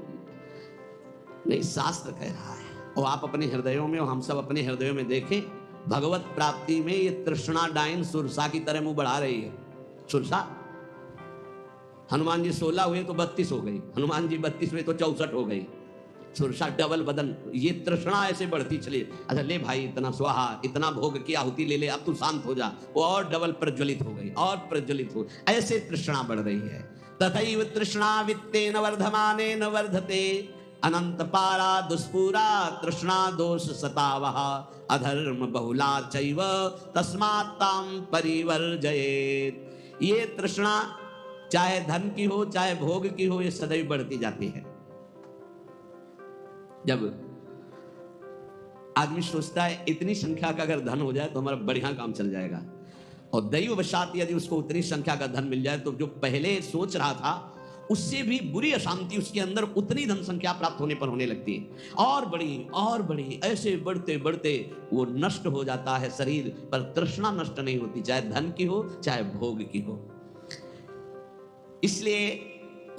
नहीं, शास्त्र कह रहा है। और आप अपने हृदयों में, और हम सब अपने हृदयों में देखें, भगवत प्राप्ति में ये तृष्णा डाइन सुरसा की तरह मुंह बढ़ा रही है। सुरसा, हनुमान जी 16 हुए तो 32 हो गई, हनुमान जी 32 हुए तो 64 हो गई। सुरसा डबल बदन, ये तृष्णा ऐसे बढ़ती चली। अच्छा ले भाई, इतना स्वाहा, इतना भोग की आहुति ले ले, अब तू शांत हो जा, वो और डबल प्रज्वलित हो गई, और प्रज्वलित हो, ऐसे तृष्णा बढ़ रही है। तथैव तृष्णा वित्तेन वर्धमानेन वर्धते, अनंत पारा दुष्पूरा तृष्णा दोष सतावः, अधर्म बहुला चैव तस्मात् तां परिवर्जयेत्। ये तृष्णा चाहे धन की हो, चाहे भोग की हो, ये सदैव बढ़ती जाती है। जब आदमी सोचता है इतनी संख्या का अगर धन हो जाए तो हमारा बढ़िया काम चल जाएगा, और दैववशात यदि उसको उतनी संख्या का धन मिल जाए, तो जो पहले सोच रहा था उससे भी बुरी अशांति उसके अंदर उतनी धन संख्या प्राप्त होने पर होने लगती है, और बड़ी, ऐसे बढ़ते बढ़ते वो नष्ट हो जाता है शरीर, पर तृष्णा नष्ट नहीं होती, चाहे धन की हो चाहे भोग की हो। इसलिए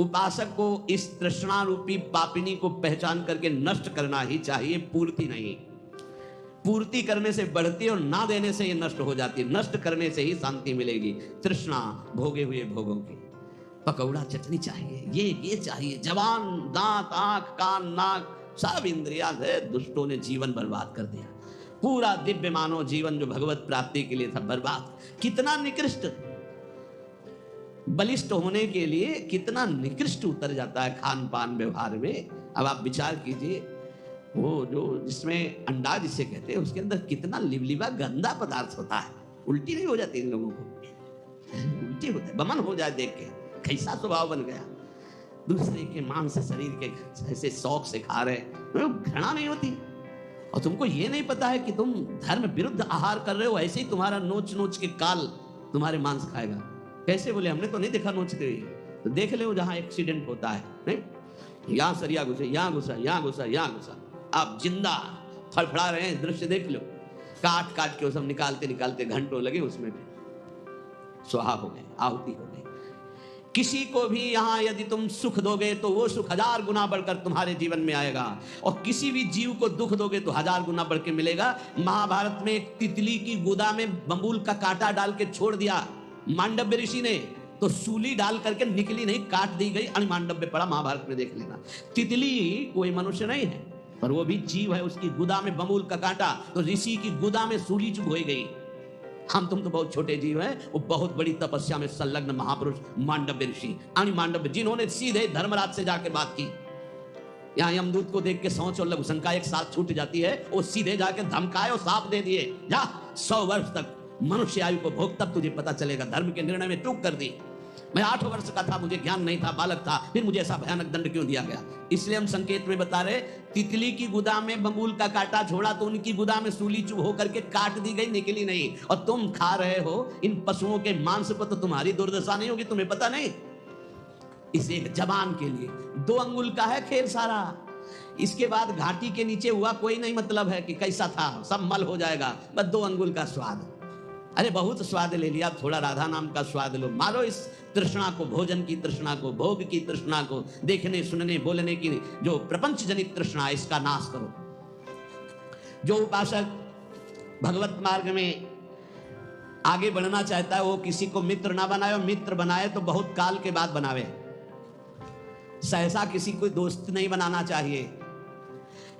उपासक को इस तृष्णा रूपी पापिनी को पहचान करके नष्ट करना ही चाहिए, पूर्ति नहीं। पूर्ति करने से बढ़ती और ना देने से ये नष्ट हो जाती है। नष्ट करने से ही शांति मिलेगी। तृष्णा भोगे हुए भोगों की, पकौड़ा चटनी चाहिए, ये चाहिए, जवान, दांत, आंख, कान, नाक, सब इंद्रियां से दुष्टों ने जीवन बर्बाद कर दिया। पूरा दिव्य मानव जीवन जो भगवत प्राप्ति के लिए था, बर्बाद। कितना निकृष्ट, बलिष्ठ होने के लिए कितना निकृष्ट उतर जाता है खान पान व्यवहार में। अब आप विचार कीजिए, वो जो जिसमें अंडा जिसे कहते हैं, उसके अंदर कितना लिवलिवा गंदा पदार्थ होता है। उल्टी नहीं हो जाती इन लोगों को? उल्टी होता है, बमन हो जाए देख के, कैसा स्वभाव बन गया। दूसरे के मांस शरीर के ऐसे शौक से खा रहे, घृणा नहीं होती? और तुमको ये नहीं पता है कि तुम धर्म विरुद्ध आहार कर रहे हो, ऐसे ही तुम्हारा नोच नोच के काल तुम्हारे मांस खाएगा। कैसे बोले? हमने तो नहीं देखा नोचते हुए। तो देख ले जहां एक्सीडेंट होता है, नहीं, यहां सरिया घुसे, यहां घुसा, यहां घुसा, यहां घुसा, आप जिंदा फड़फड़ा रहे हैं, दृश्य देख लो। काट काट के वो सब निकालते निकालते घंटों लगे, उसमें भी स्वाहा हो गए, आहुति हो गई। किसी को भी यहां यदि तुम सुख दोगे तो वो सुख 1000 गुना बढ़कर तुम्हारे जीवन में आएगा, और किसी भी जीव को दुख दोगे तो 1000 गुना बढ़ के मिलेगा। महाभारत में एक तितली की गुदा में बबूल का कांटा डाल के छोड़ दिया मांडव्य ऋषि ने, तो सूली डाल करके निकली नहीं, काट दी गई, अणिमांडव्य पड़ा। महाभारत में देख लेना। तितली कोई मनुष्य नहीं है, पर वो भी जीव है। उसकी गुदा में बबूल का कांटा, तो ऋषि की गुदा में सूली चुभ हो गई। हम तुम तो बहुत छोटे जीव हैं, वो बहुत बड़ी तपस्या में संलग्न महापुरुष मांडव्य ऋषि, अणिमांडव्य, जिन्होंने सीधे धर्मराज से जाकर बात की। यहाँ यमदूत को देख के सोच और लघुशंका एक साथ छूट जाती है, वो सीधे जाके धमकाए और साप दे दिए, जा 100 वर्ष तक मनुष्य आयु को भोग, तब तुझे पता चलेगा। धर्म के निर्णय में चूक कर दी। मैं 8 वर्ष का था, मुझे ज्ञान नहीं था, बालक था, फिर मुझे ऐसा भयानक दंड क्यों दिया गया? इसलिए हम संकेत में बता रहे, तितली की गुदा में बबूल का कांटा छोड़ा तो उनकी गुदा में सूली चुभ होकर के काट दी गई, निकली नहीं। और तुम खा रहे हो इन पशुओं के मांस पर, तो तुम्हारी दुर्दशा नहीं होगी, तुम्हें पता नहीं? इस एक जबान के लिए 2 अंगुल का है खेल सारा। इसके बाद घाटी के नीचे हुआ कोई नहीं मतलब है कि कैसा था, सब मल हो जाएगा। बस 2 अंगुल का स्वाद, अरे बहुत स्वाद ले लिया, थोड़ा राधा नाम का स्वाद लो, मारो इस तृष्णा को, भोजन की तृष्णा को, भोग की तृष्णा को, देखने सुनने बोलने की जो प्रपंच जनित तृष्णा, इसका नाश करो। जो उपासक भगवत मार्ग में आगे बढ़ना चाहता है वो किसी को मित्र ना बनाए, और मित्र बनाए तो बहुत काल के बाद बनावे। सहसा किसी को दोस्त नहीं बनाना चाहिए।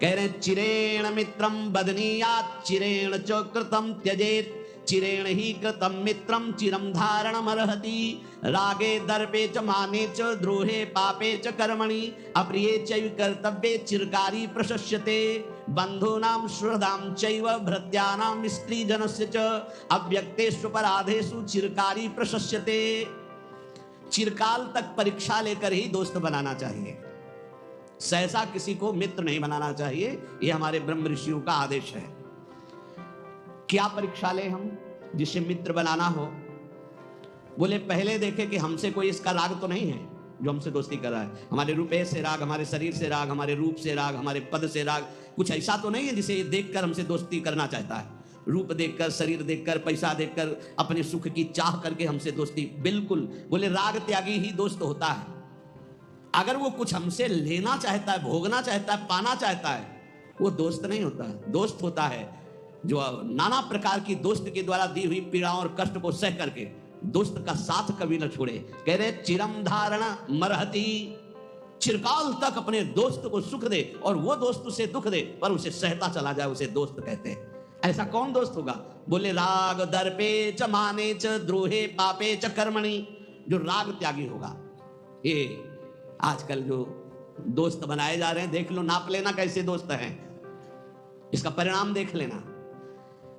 कह रहे चिरेण मित्रम बदनीयात् चिरेण च कृतम त्यजेत चिरेण ही कृतम मित्रम चिरम धारणम अर्हति रागे दर्पे च माने च द्रोहे पापे च कर्मणि अप्रिये चैव कर्तव्ये चिरकारी प्रशस्यते बंधूनां श्रद्धां चैव भृत्यानां स्त्रीजनस्य च अव्यक्तेषु अपराधेषु चिरकारी प्रशस्यते। चिरकाल तक परीक्षा लेकर ही दोस्त बनाना चाहिए, सहसा किसी को मित्र नहीं बनाना चाहिए। यह हमारे ब्रह्म ऋषियों का आदेश है। क्या परीक्षा ले हम जिससे मित्र बनाना हो? बोले पहले देखे कि हमसे कोई इसका राग तो नहीं है जो हमसे दोस्ती कर रहा है। हमारे रुपये से राग, हमारे शरीर से राग, हमारे रूप से राग, हमारे पद से राग, कुछ ऐसा तो नहीं है जिसे ये देखकर हमसे दोस्ती करना चाहता है। रूप देखकर, शरीर देखकर, पैसा देखकर, अपने सुख की चाह करके हमसे दोस्ती, बिल्कुल। बोले राग त्यागी ही दोस्त होता है। अगर वो कुछ हमसे लेना चाहता है, भोगना चाहता है, पाना चाहता है, वो दोस्त नहीं होता है। दोस्त होता है जो नाना प्रकार की दोस्त के द्वारा दी हुई पीड़ाओं और कष्ट को सह करके दोस्त का साथ कभी न छोड़े। कह रहे चिरम धारण मरहती, चिरकाल तक अपने दोस्त को सुख दे और वो दोस्त उसे दुख दे पर उसे सहता चला जाए, उसे दोस्त कहते हैं। ऐसा कौन दोस्त होगा? बोले राग दर्पे च माने च द्रोहे पापे च कर्मणि, जो राग त्यागी होगा। ये आजकल जो दोस्त बनाए जा रहे हैं, देख लो, नाप लेना कैसे दोस्त हैं, इसका परिणाम देख लेना।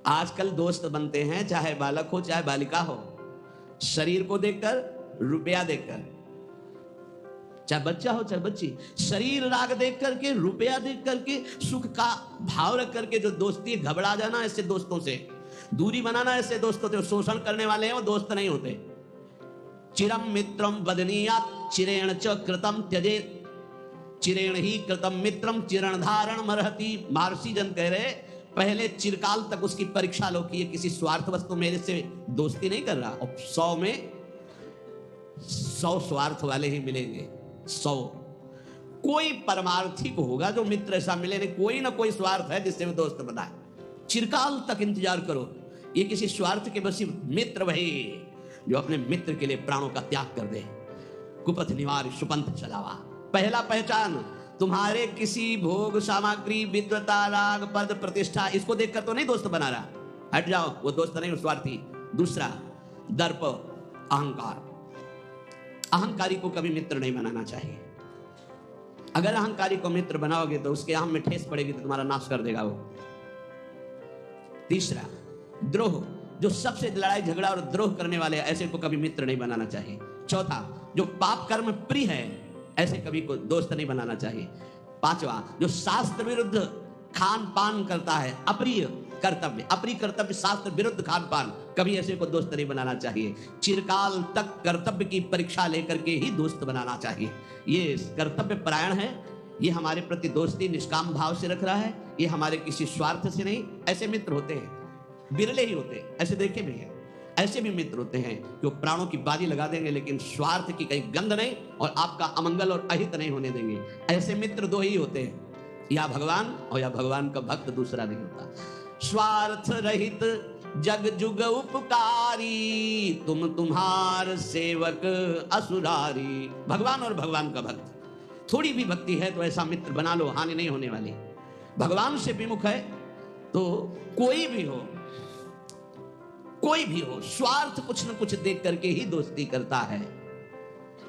आजकल दोस्त बनते हैं चाहे बालक हो चाहे बालिका हो, शरीर को देखकर, रुपया देखकर, चाहे बच्चा हो चाहे बच्ची, शरीर राग देख करके, रुपया देख करके, सुख का भाव रख करके जो दोस्ती, घबरा जाना ऐसे दोस्तों से, दूरी बनाना ऐसे दोस्तों से, शोषण करने वाले हैं वो दोस्त नहीं होते। चिरम मित्रम वदनीयात् चिरेण च कृतम त्यजेत चिरेण ही कृतम मित्रम चिरण धारण मरहति। महर्षि जन कह रहे पहले चिरकाल तक उसकी परीक्षा लो कि ये किसी स्वार्थ वस्तु मेरे से दोस्ती नहीं कर रहा। और 100 में 100 स्वार्थ वाले ही मिलेंगे। 100 कोई परमार्थिक होगा जो मित्र ऐसा मिले नहीं, कोई ना कोई स्वार्थ है जिससे वो दोस्त बनाए। चिरकाल तक इंतजार करो। ये किसी स्वार्थ के बसी मित्र वही जो अपने मित्र के लिए प्राणों का त्याग कर दे। कुपथ निवार सुपंथ चलावा। पहला पहचान तुम्हारे किसी भोग सामग्री, विद्वता, राग, पद, प्रतिष्ठा, इसको देखकर तो नहीं दोस्त बना रहा, हट जाओ, वो दोस्त नहीं, स्वार्थी। दूसरा दर्प, अहंकार। अहंकारी को कभी मित्र नहीं बनाना चाहिए। अगर अहंकारी को मित्र बनाओगे तो उसके आम में ठेस पड़ेगी तो तुम्हारा नाश कर देगा वो। तीसरा द्रोह, जो सबसे लड़ाई झगड़ा और द्रोह करने वाले, ऐसे को कभी मित्र नहीं बनाना चाहिए। चौथा जो पाप कर्म प्रिय है, ऐसे कभी को दोस्त नहीं बनाना चाहिए। पांचवा जो शास्त्र विरुद्ध खान पान करता है, अप्रिय कर्तव्य शास्त्र विरुद्ध खान पान, कभी ऐसे को दोस्त नहीं बनाना चाहिए। चिरकाल तक कर्तव्य की परीक्षा लेकर के ही दोस्त बनाना चाहिए। ये कर्तव्य परायण है, ये हमारे प्रति दोस्ती निष्काम भाव से रख रहा है, ये हमारे किसी स्वार्थ से नहीं। ऐसे मित्र होते हैं, बिरले ही होते हैं, ऐसे देखे भी हैं। ऐसे भी मित्र होते हैं जो प्राणों की बाजी लगा देंगे लेकिन स्वार्थ की कहीं गंध नहीं और आपका अमंगल और अहित नहीं होने देंगे। ऐसे मित्र दो ही होते हैं, या भगवान और या भगवान का भक्त, दूसरा नहीं होता। स्वार्थ रहित जग जुग उपकारी, तुम तुम्हार सेवक असुरारी। भगवान और भगवान का भक्त। थोड़ी भी भक्ति है तो ऐसा मित्र बना लो, हानि नहीं होने वाली। भगवान से विमुख है तो कोई भी हो, स्वार्थ कुछ न कुछ देख करके ही दोस्ती करता है।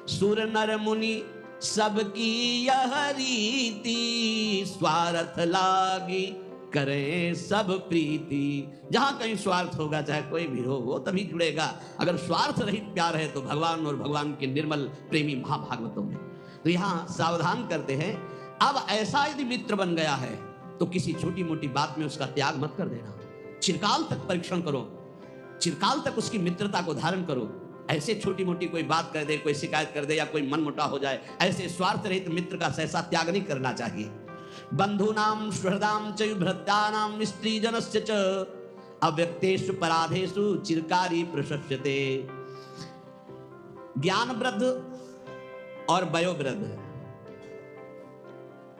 सुर नर मुनि सबकी यह रीति, स्वार्थ लागी करें सब प्रीति। जहां कहीं स्वार्थ होगा, चाहे कोई भी हो, वो तभी जुड़ेगा। अगर स्वार्थ रहित प्यार है तो भगवान और भगवान के निर्मल प्रेमी महाभागवतों में। तो यहां सावधान करते हैं, अब ऐसा यदि मित्र बन गया है तो किसी छोटी मोटी बात में उसका त्याग मत कर देना। चिरकाल तक परीक्षण करो, चिरकाल तक उसकी मित्रता को धारण करो। ऐसे छोटी मोटी कोई बात कर दे, कोई शिकायत कर दे या कोई मनमुटाव हो जाए, ऐसे स्वार्थ रहित मित्र का सहसा त्याग नहीं करना चाहिए। बंधूनां सुहृदां च भृत्यानां स्त्रीजनस्य च अव्यक्तेषु पराधेषु चिरकारी प्रशस्यते। ज्ञान वृद्ध और वयोवृद्ध,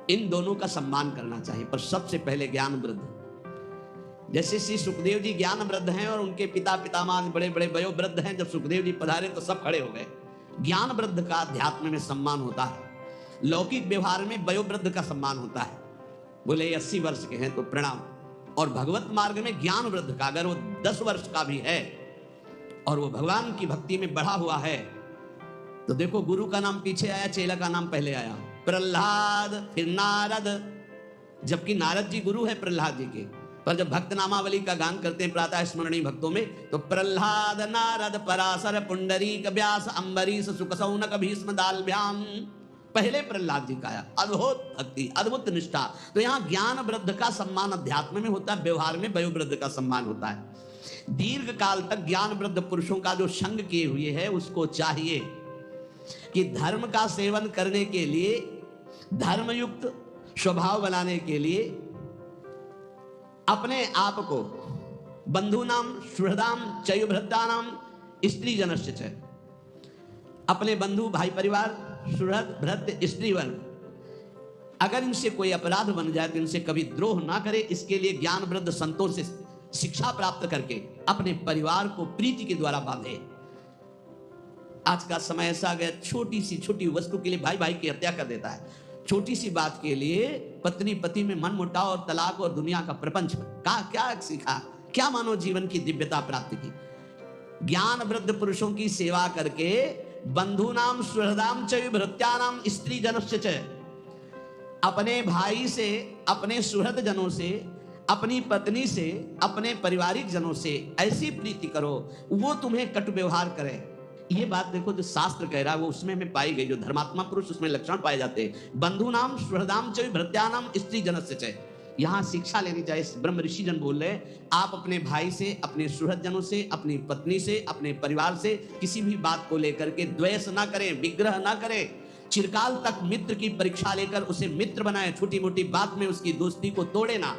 इन दोनों का सम्मान करना चाहिए, पर सबसे पहले ज्ञान वृद्ध। जैसे श्री सुखदेव जी ज्ञान वृद्ध हैं और उनके पिता पितामह बड़े बड़े वयोवृद्ध हैं। जब सुखदेव जी पधारे तो सब खड़े हो गए। ज्ञान वृद्ध का अध्यात्म में सम्मान होता है, लौकिक व्यवहार में वयोवृद्ध का सम्मान होता है। बोले 80 वर्ष के हैं तो प्रणाम। और भगवत मार्ग में ज्ञान वृद्ध का अगर वो 10 वर्ष का भी है और वो भगवान की भक्ति में बढ़ा हुआ है, तो देखो गुरु का नाम पीछे आया, चेला का नाम पहले आया। प्रहलाद, फिर नारद, जबकि नारद जी गुरु है प्रहलाद जी के। पर जब भक्त नामावली का गान करते हैं प्रातः स्मरणीय भक्तों में, तो प्रहलाद, नारद, पराशर, पुंडरीक, व्यास, अम्बरीश, सुकसौनक, भीष्म, दालभ्याम, पहले प्रहलाद जी का आया। अद्भुत भक्ति, अद्भुत निष्ठा। तो यहाँ ज्ञान वृद्ध का सम्मान अध्यात्म में होता है, व्यवहार में वयोवृद्ध का सम्मान होता है। दीर्घ काल तक ज्ञान वृद्ध पुरुषों का जो संग किए हुए है, उसको चाहिए कि धर्म का सेवन करने के लिए, धर्मयुक्त स्वभाव बनाने के लिए अपने आप को बंधुनाम सुहृदाम चयुभृतानाम स्त्री जनस्य च, अपने बंधु भाई परिवार सुहृद भृत्य स्त्री वर्ग, अगर इनसे कोई अपराध बन जाए तो इनसे कभी द्रोह ना करे। इसके लिए ज्ञान वृद्ध संतों से शिक्षा प्राप्त करके अपने परिवार को प्रीति के द्वारा बांधे। आज का समय ऐसा आ गया, छोटी सी छोटी वस्तु के लिए भाई भाई की हत्या कर देता है। छोटी सी बात के लिए पत्नी पति में मनमुटाव और तलाक और दुनिया का प्रपंच का क्या सीखा, क्या मानव जीवन की दिव्यता प्राप्त की। ज्ञान वृद्ध पुरुषों की सेवा करके बंधुनाम सुहृदाम च भृत्यानाम स्त्री जनस्य च, अपने भाई से, अपने सुहृद जनों से, अपनी पत्नी से, अपने पारिवारिक जनों से ऐसी प्रीति करो वो तुम्हें कटु व्यवहार करे। ये बात देखो जो शास्त्र कह रहा है वो उसमें में पाई गई। जो धर्मात्मा पुरुष उसमें लक्षण पाए जाते हैं। बंधु नाम सुहृदाम च भृत्यानाम स्त्री जनस्य च, यहाँ शिक्षा लेनी चाहिए। ब्रह्म ऋषि जन बोल रहे, आप अपने भाई से, अपने सुहृद जनों से, अपनी पत्नी से, अपने परिवार से किसी भी बात को लेकर के द्वेष ना करें, विग्रह ना करें। चिरकाल तक मित्र की परीक्षा लेकर उसे मित्र बनाए, छोटी मोटी बात में उसकी दोस्ती को तोड़े ना।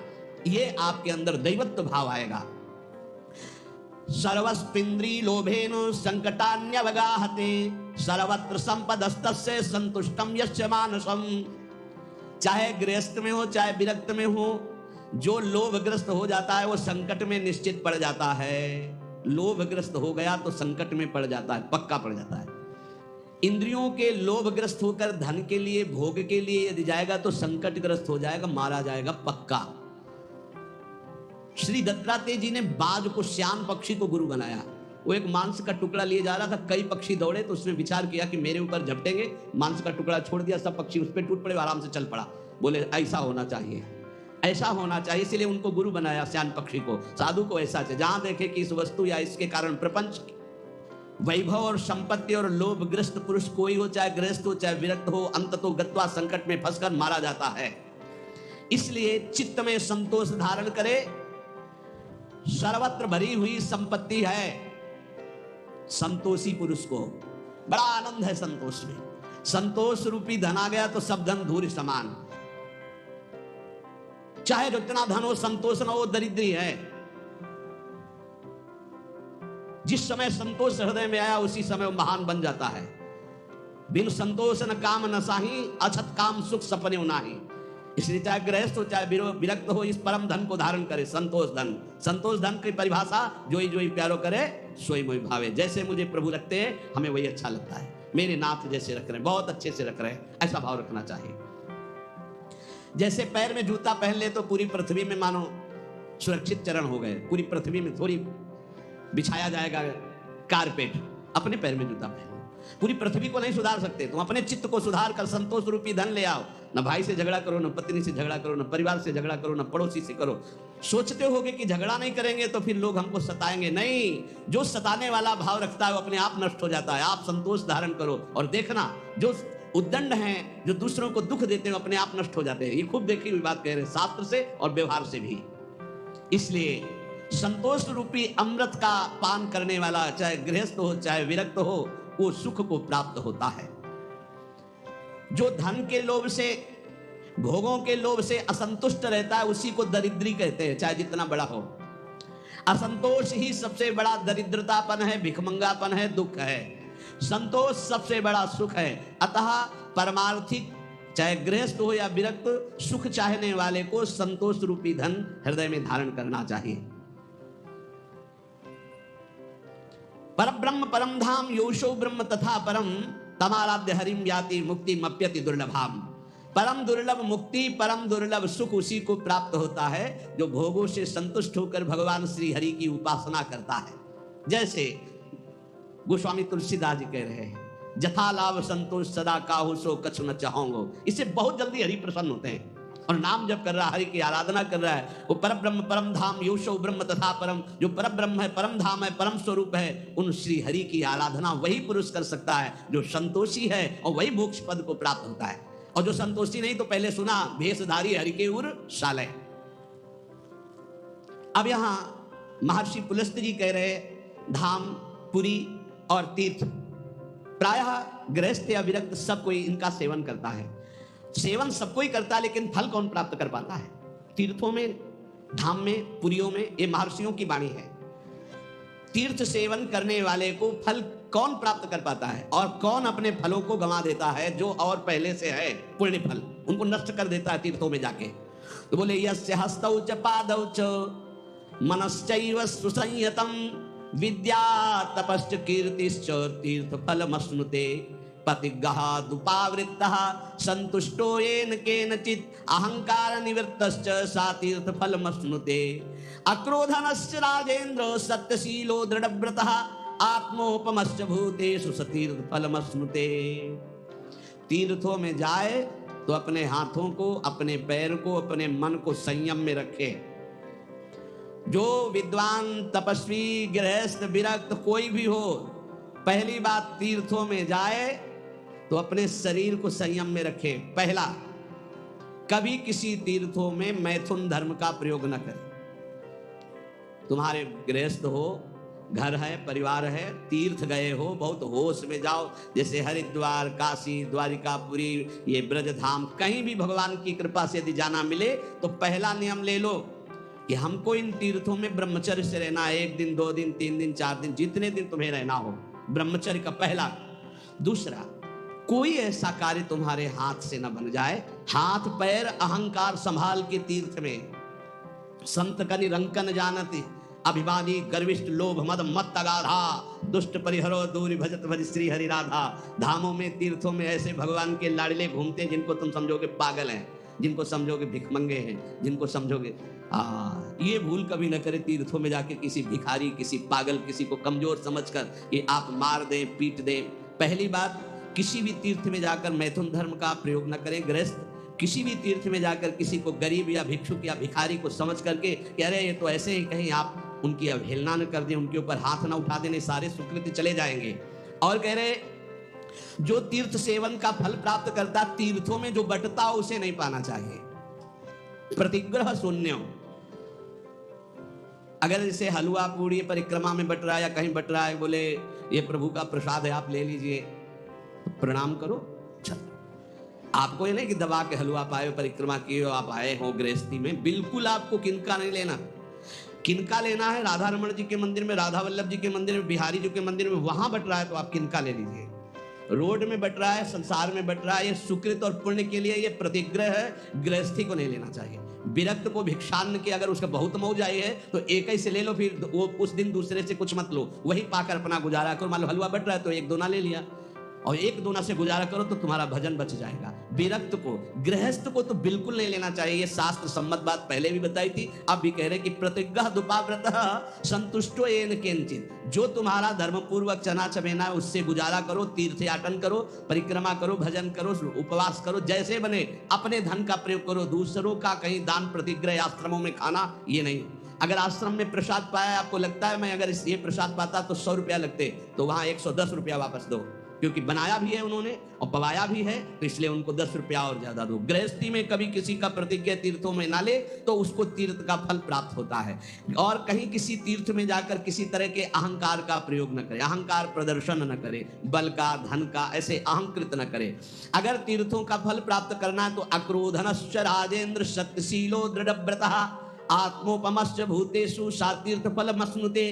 ये आपके अंदर दैवत्व भाव आएगा। सर्वस्पिंद्री लोभेन संकटान्यवगाहते, सर्वत्र संपदस्तस्य संतुष्टम यस्य मानसम। चाहे गृहस्थ में हो चाहे विरक्त में हो, जो लोभग्रस्त हो जाता है वो संकट में निश्चित पड़ जाता है। लोभग्रस्त हो गया तो संकट में पड़ जाता है, पक्का पड़ जाता है। इंद्रियों के लोभग्रस्त होकर धन के लिए, भोग के लिए यदि जाएगा तो संकटग्रस्त हो जाएगा, मारा जाएगा पक्का। श्री दत्तात्रेय जी ने बाज को, श्याम पक्षी को गुरु बनाया। वो एक मांस का टुकड़ा लिए जा रहा था, कई पक्षी दौड़े तो उसने विचार किया कि मेरे ऊपर झपटेंगे, मांस का टुकड़ा छोड़ दिया, सब पक्षी उस पर टूट पड़े, आराम से चल पड़ा। बोले ऐसा होना चाहिए, ऐसा होना चाहिए, इसलिए उनको गुरु बनाया श्याम पक्षी को। साधु को ऐसा चाहिए, जहां देखे कि इस वस्तु या इसके कारण प्रपंच, वैभव और संपत्ति और लोभग्रस्त पुरुष कोई हो, चाहे गृहस्थ हो चाहे विरक्त हो, अंततो गत्वा संकट में फंसकर मारा जाता है। इसलिए चित्त में संतोष धारण करे। सर्वत्र भरी हुई संपत्ति है, संतोषी पुरुष को बड़ा आनंद है संतोष में। संतोष रूपी धन आ गया तो सब धन धूल समान। चाहे जितना धन हो, संतोष न हो, दरिद्री है। जिस समय संतोष हृदय में आया उसी समय वो महान बन जाता है। बिन संतोष न काम न साही, अछत काम सुख सपने नाही। इसलिए चाहे गृहस्थ हो चाहे विरक्त हो, इस परम धन को धारण करे, संतोष धन। संतोष धन की परिभाषा, जोई जोई प्यारो करे सोई मोई भावे। जैसे मुझे प्रभु रखते हैं हमें वही अच्छा लगता है। मेरे नाथ जैसे रख रहे हैं, बहुत अच्छे से रख रहे हैं, ऐसा भाव रखना चाहिए। जैसे पैर में जूता पहन ले तो पूरी पृथ्वी में मानो सुरक्षित चरण हो गए, पूरी पृथ्वी में थोड़ी बिछाया जाएगा कारपेट। अपने पैर में जूता पहनो। पूरी पृथ्वी को नहीं सुधार सकते, तुम अपने चित्त को सुधार कर संतोष रूपी धन ले आओ। न भाई से झगड़ा करो, न पत्नी से झगड़ा करो, न परिवार से झगड़ा करो, न पड़ोसी से करो। सोचते होगे कि झगड़ा नहीं करेंगे तो फिर लोग हमको सताएंगे, नहीं। जो सताने वाला भाव रखता है वो अपने आप नष्ट हो जाता है। आप संतोष धारण करो और देखना, जो उद्दंड हैं, जो दूसरों को दुख देते हैं, अपने आप नष्ट हो जाते हैं। ये खूब देखी हुई बात कह रहे हैं, शास्त्र से और व्यवहार से भी। इसलिए संतोष रूपी अमृत का पान करने वाला, चाहे गृहस्थ हो चाहे विरक्त हो, वो सुख को प्राप्त होता है। जो धन के लोभ से, भोगों के लोभ से असंतुष्ट रहता है उसी को दरिद्री कहते हैं, चाहे जितना बड़ा हो। असंतोष ही सबसे बड़ा दरिद्रतापन है, भिखमंगापन है, दुख है। संतोष सबसे बड़ा सुख है। अतः परमार्थिक चाहे गृहस्थ हो या विरक्त, सुख चाहने वाले को संतोष रूपी धन हृदय में धारण करना चाहिए। परब्रह्म परम धाम योशो ब्रह्म तथा परम तमाराध्य हरिम याति मुक्ति मप्यति दुर्लभाम। परम दुर्लभ मुक्ति, परम दुर्लभ सुख उसी को प्राप्त होता है जो भोगों से संतुष्ट होकर भगवान श्री हरि की उपासना करता है। जैसे गोस्वामी तुलसीदास जी कह रहे हैं, जथा लाभ संतोष सदा काहू सो कछु न चाहोंगो। इससे बहुत जल्दी हरि प्रसन्न होते हैं और नाम जप कर रहा है, हरि की आराधना कर रहा है। वो परब्रह्म परम धाम योशो ब्रह्म तथा परम, जो परब्रह्म है, परम धाम है, परम स्वरूप है, उन श्री हरि की आराधना वही पुरुष कर सकता है जो संतोषी है, और वही मोक्ष पद को प्राप्त होता है। और जो संतोषी नहीं, तो पहले सुना भेषधारी हरि के उर शालय। अब यहां महर्षि पुलस्त जी कह रहे धाम, पुरी और तीर्थ, प्रायः गृहस्थ या विरक्त सब कोई इनका सेवन करता है। सेवन सब कोई करता है, लेकिन फल कौन प्राप्त कर पाता है? तीर्थों में, धाम में, पुरियों में, ये महर्षियों की वाणी है। तीर्थ सेवन करने वाले को फल कौन प्राप्त कर पाता है, और कौन अपने फलों को गंवा देता है जो और पहले से है पुण्य फल, उनको नष्ट कर देता है तीर्थों में जाके। तो बोले यस्य हस्तौ च पादौ च मनश्चैव सुसंयतम विद्या तपश्च कीर्तिश्च तीर्थ फलमश्नुते पतिगहादुपावृत्तः संतुष्टो येन केनचित् अहंकार निवृत्तश्च सा तीर्थ फलमश्नुते अक्रोधनश्च राजेन्द्र सत्यशीलो दृढ़व्रतः आत्मोपमश्च भूतेषु सतीर्थ फलमश्नुते। तीर्थों में जाए तो अपने हाथों को, अपने पैर को, अपने मन को संयम में रखे। जो विद्वान, तपस्वी, गृहस्थ, विरक्त कोई भी हो, पहली बात तीर्थों में जाए तो अपने शरीर को संयम में रखे। पहला, कभी किसी तीर्थों में मैथुन धर्म का प्रयोग न करें। तुम्हारे गृहस्थ हो, घर है, परिवार है, तीर्थ गए हो, बहुत होश में जाओ। जैसे हरिद्वार, काशी, द्वारिकापुरी, ये ब्रज धाम, कहीं भी भगवान की कृपा से यदि जाना मिले तो पहला नियम ले लो कि हमको इन तीर्थों में ब्रह्मचर्य से रहना है। 1 दिन, 2 दिन, 3 दिन, 4 दिन, जितने दिन तुम्हें रहना हो, ब्रह्मचर्य का पहला। दूसरा, कोई ऐसा कार्य तुम्हारे हाथ से न बन जाए, हाथ पैर अहंकार संभाल के तीर्थ में। संत कनि रंकन जानती अभिमानी गर्विष्ठ लोभ मद मत तगाधा दुष्ट परिहरो दूरी भजत भज श्री हरि राधा। धामों में, तीर्थों में ऐसे भगवान के लाडले घूमते हैं जिनको तुम समझोगे पागल हैं, जिनको समझोगे भिखमंगे हैं, जिनको समझोगे ये भूल कभी न करे तीर्थों में जाके किसी भिखारी, किसी पागल, किसी को कमजोर समझकर ये आप मार दें, पीट दें। पहली बात, किसी भी तीर्थ में जाकर मैथुन धर्म का प्रयोग न करें। गृहस्थ किसी भी तीर्थ में जाकर किसी को गरीब या भिक्षुक या भिखारी को समझ करके कि अरे ये तो ऐसे ही, कहीं आप उनकी अवहेलना न कर दें, उनके ऊपर हाथ न उठा देने, सारे सुकृत चले जाएंगे। और कह रहे जो तीर्थ सेवन का फल प्राप्त करता, तीर्थों में जो बटता उसे नहीं पाना चाहिए। प्रतिग्रह शून्य। अगर जैसे हलवा पूड़ी परिक्रमा में बट रहा है या कहीं बट रहा है, बोले ये प्रभु का प्रसाद है आप ले लीजिए, प्रणाम करो। आपको ये नहीं कि दबा के हलवा पाए, परिक्रमा किए हो, आप आए हो गृहस्थी में, बिल्कुल आपको किनका नहीं लेना। किनका लेना है? राधा रमण जी के मंदिर में, राधा वल्लभ जी के मंदिर में, बिहारी जी के मंदिर में, वहां बट रहा है तो आप किनका ले लीजिए। रोड में बट रहा है, संसार में बट रहा है, ये सुकृत और पुण्य के लिए ये प्रतिग्रह है, गृहस्थी को नहीं लेना चाहिए। विरक्त को भिक्षान्न के अगर उसका बहुत मौज आई है तो एक ही से ले लो, फिर वो उस दिन दूसरे से कुछ मत लो, वही पाकर अपना गुजारा करो। मान लो हलवा बट रहा है तो 1-2 ले लिया और 1-2 से गुजारा करो तो तुम्हारा भजन बच जाएगा। विरक्त को, गृहस्थ को तो बिल्कुल नहीं लेना चाहिए। ये शास्त्र सम्मत बात पहले भी बताई थी, अब भी कह रहे कि प्रतिग्रह दुपाव्रतः संतुष्टो येन केनचित्। जो तुम्हारा धर्म पूर्वक चना चबेना है उससे गुजारा करो, तीर्थयाटन करो, परिक्रमा करो, भजन करो, उपवास करो, जैसे बने अपने धन का प्रयोग करो। दूसरों का कहीं दान प्रतिग्रह आश्रमों में खाना ये नहीं। अगर आश्रम में प्रसाद पाया, आपको लगता है मैं अगर ये प्रसाद पाता तो 100 रुपया लगते, तो वहां 110 रुपया वापस दो, क्योंकि बनाया भी है उन्होंने और पवाया भी है, तो इसलिए उनको 10 रुपया और ज्यादा दो। गृहस्थी में कभी किसी का प्रतिज्ञा तीर्थों में ना ले तो उसको तीर्थ का फल प्राप्त होता है। और कहीं किसी तीर्थ में जाकर किसी तरह के अहंकार का प्रयोग न करे, अहंकार प्रदर्शन न करे, बल का, धन का ऐसे अहंकृत न करे। अगर तीर्थों का फल प्राप्त करना है तो अक्रोधनश्च राजेन्द्र सत्यशीलो दृढ़व्रतः आत्मोपमश्च भूतेषु सा तीर्थ फलमश्नुते।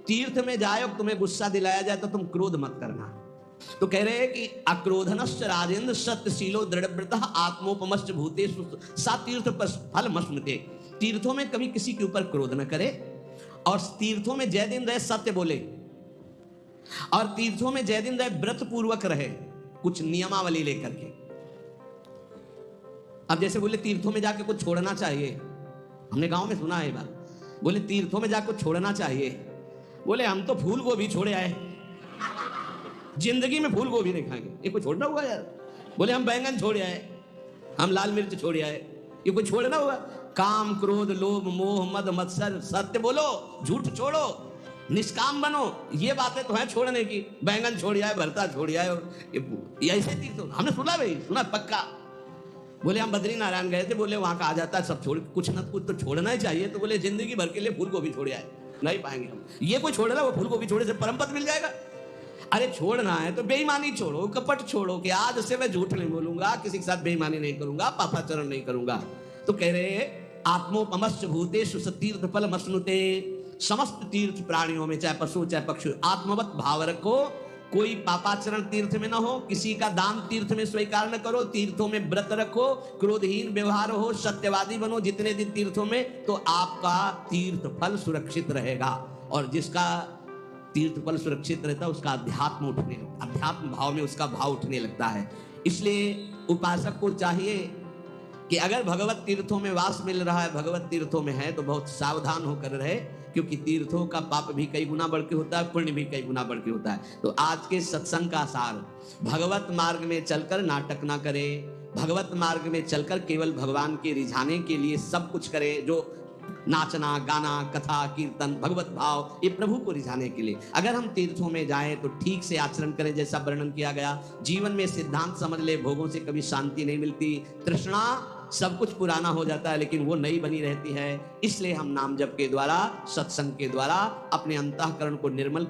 तीर्थ में जाए, तुम्हें गुस्सा दिलाया जाए तो तुम क्रोध मत करना, तो कह रहे हैं कि अक्रोधनश्च राजेंद्र सत्यशीलो दृढ़व्रतः आत्मोपमश्च भूतेषु सा तीर्थ फल मस्नुते। तीर्थों में कभी किसी के ऊपर क्रोध न करे, और तीर्थों में जय दिन रहे सत्य बोले, और तीर्थों में जय दिन रहे व्रत पूर्वक रहे, कुछ नियमावली लेकर के। अब जैसे बोले तीर्थों में जाके कुछ छोड़ना चाहिए, हमने गांव में सुना है ये बात, बोले तीर्थों में जाकर कुछ छोड़ना चाहिए, बोले हम तो फूल गोभी छोड़े आए, जिंदगी में फूल गोभी नहीं खाएंगे, ये कोई छोड़ना हुआ यार। बोले हम बैंगन छोड़े आए, हम लाल मिर्च छोड़े आए, ये कोई छोड़ना हुआ। काम क्रोध लोभ मोह मद मत्सर, सत्य बोलो, झूठ छोड़ो, निष्काम बनो, ये बातें तो हैं छोड़ने की। बैंगन छोड़ आए, भरता छोड़ आए, और ये ऐसे तीर्थ हमने सुना भाई, सुना पक्का। बोले हम बद्री नारायण गए थे, बोले वहां का आ जाता है सब छोड़, कुछ ना कुछ तो छोड़ना ही चाहिए। तो बोले जिंदगी भर के लिए फूल गोभी छोड़ आए, नहीं पाएंगे हम। ये कोई छोड़ना, वो फूल गोभी छोड़े से परम पद मिल जाएगा। अरे छोड़ना है तो बेईमानी छोड़ो, कपट छोड़ो, कि आज से मैं झूठ नहीं बोलूंगा, किसी के साथ बेईमानी नहीं करूंगा, पापाचरण नहीं करूंगा। तो कह रहे आत्मोपमश्च भूतेषु तीर्थ फल मस्नुते। समस्त तीर्थ प्राणियों में, चाहे पशु चाहे पक्षी, आत्मवत भाव रखो। कोई पापाचरण तीर्थ में ना हो, किसी का दान तीर्थ में स्वीकार न करो, तीर्थों में व्रत रखो, क्रोधहीन व्यवहार हो, सत्यवादी बनो जितने दिन तीर्थों में, तो आपका तीर्थ फल सुरक्षित रहेगा। और जिसका तीर्थ फल सुरक्षित रहता है उसका अध्यात्म भाव में उसका भाव उठने लगता है। इसलिए उपासक को चाहिए कि अगर भगवत तीर्थों में वास मिल रहा है, भगवत तीर्थों में है, तो बहुत सावधान होकर रहे, क्योंकि तीर्थों का पाप भी कई गुना बढ़ के होता है, पुण्य भी कई गुना बढ़ के होता है। तो आज के सत्संग का सार, भगवत मार्ग में चलकर नाटक ना करे, भगवत मार्ग में चलकर केवल भगवान के रिझाने के लिए सब कुछ करे, जो नाचना गाना कथा कीर्तन भगवत भाव, ये प्रभु को रिझाने के लिए। अगर हम तीर्थों में जाएं तो ठीक से आचरण करें, जैसा वर्णन किया गया। जीवन में सिद्धांत समझ ले, भोगों से कभी शांति नहीं मिलती, तृष्णा सब कुछ पुराना हो जाता है, लेकिन वो नई बनी रहती है। इसलिए हम नाम जप के द्वारा, सत्संग के द्वारा अपने अंतःकरण को निर्मल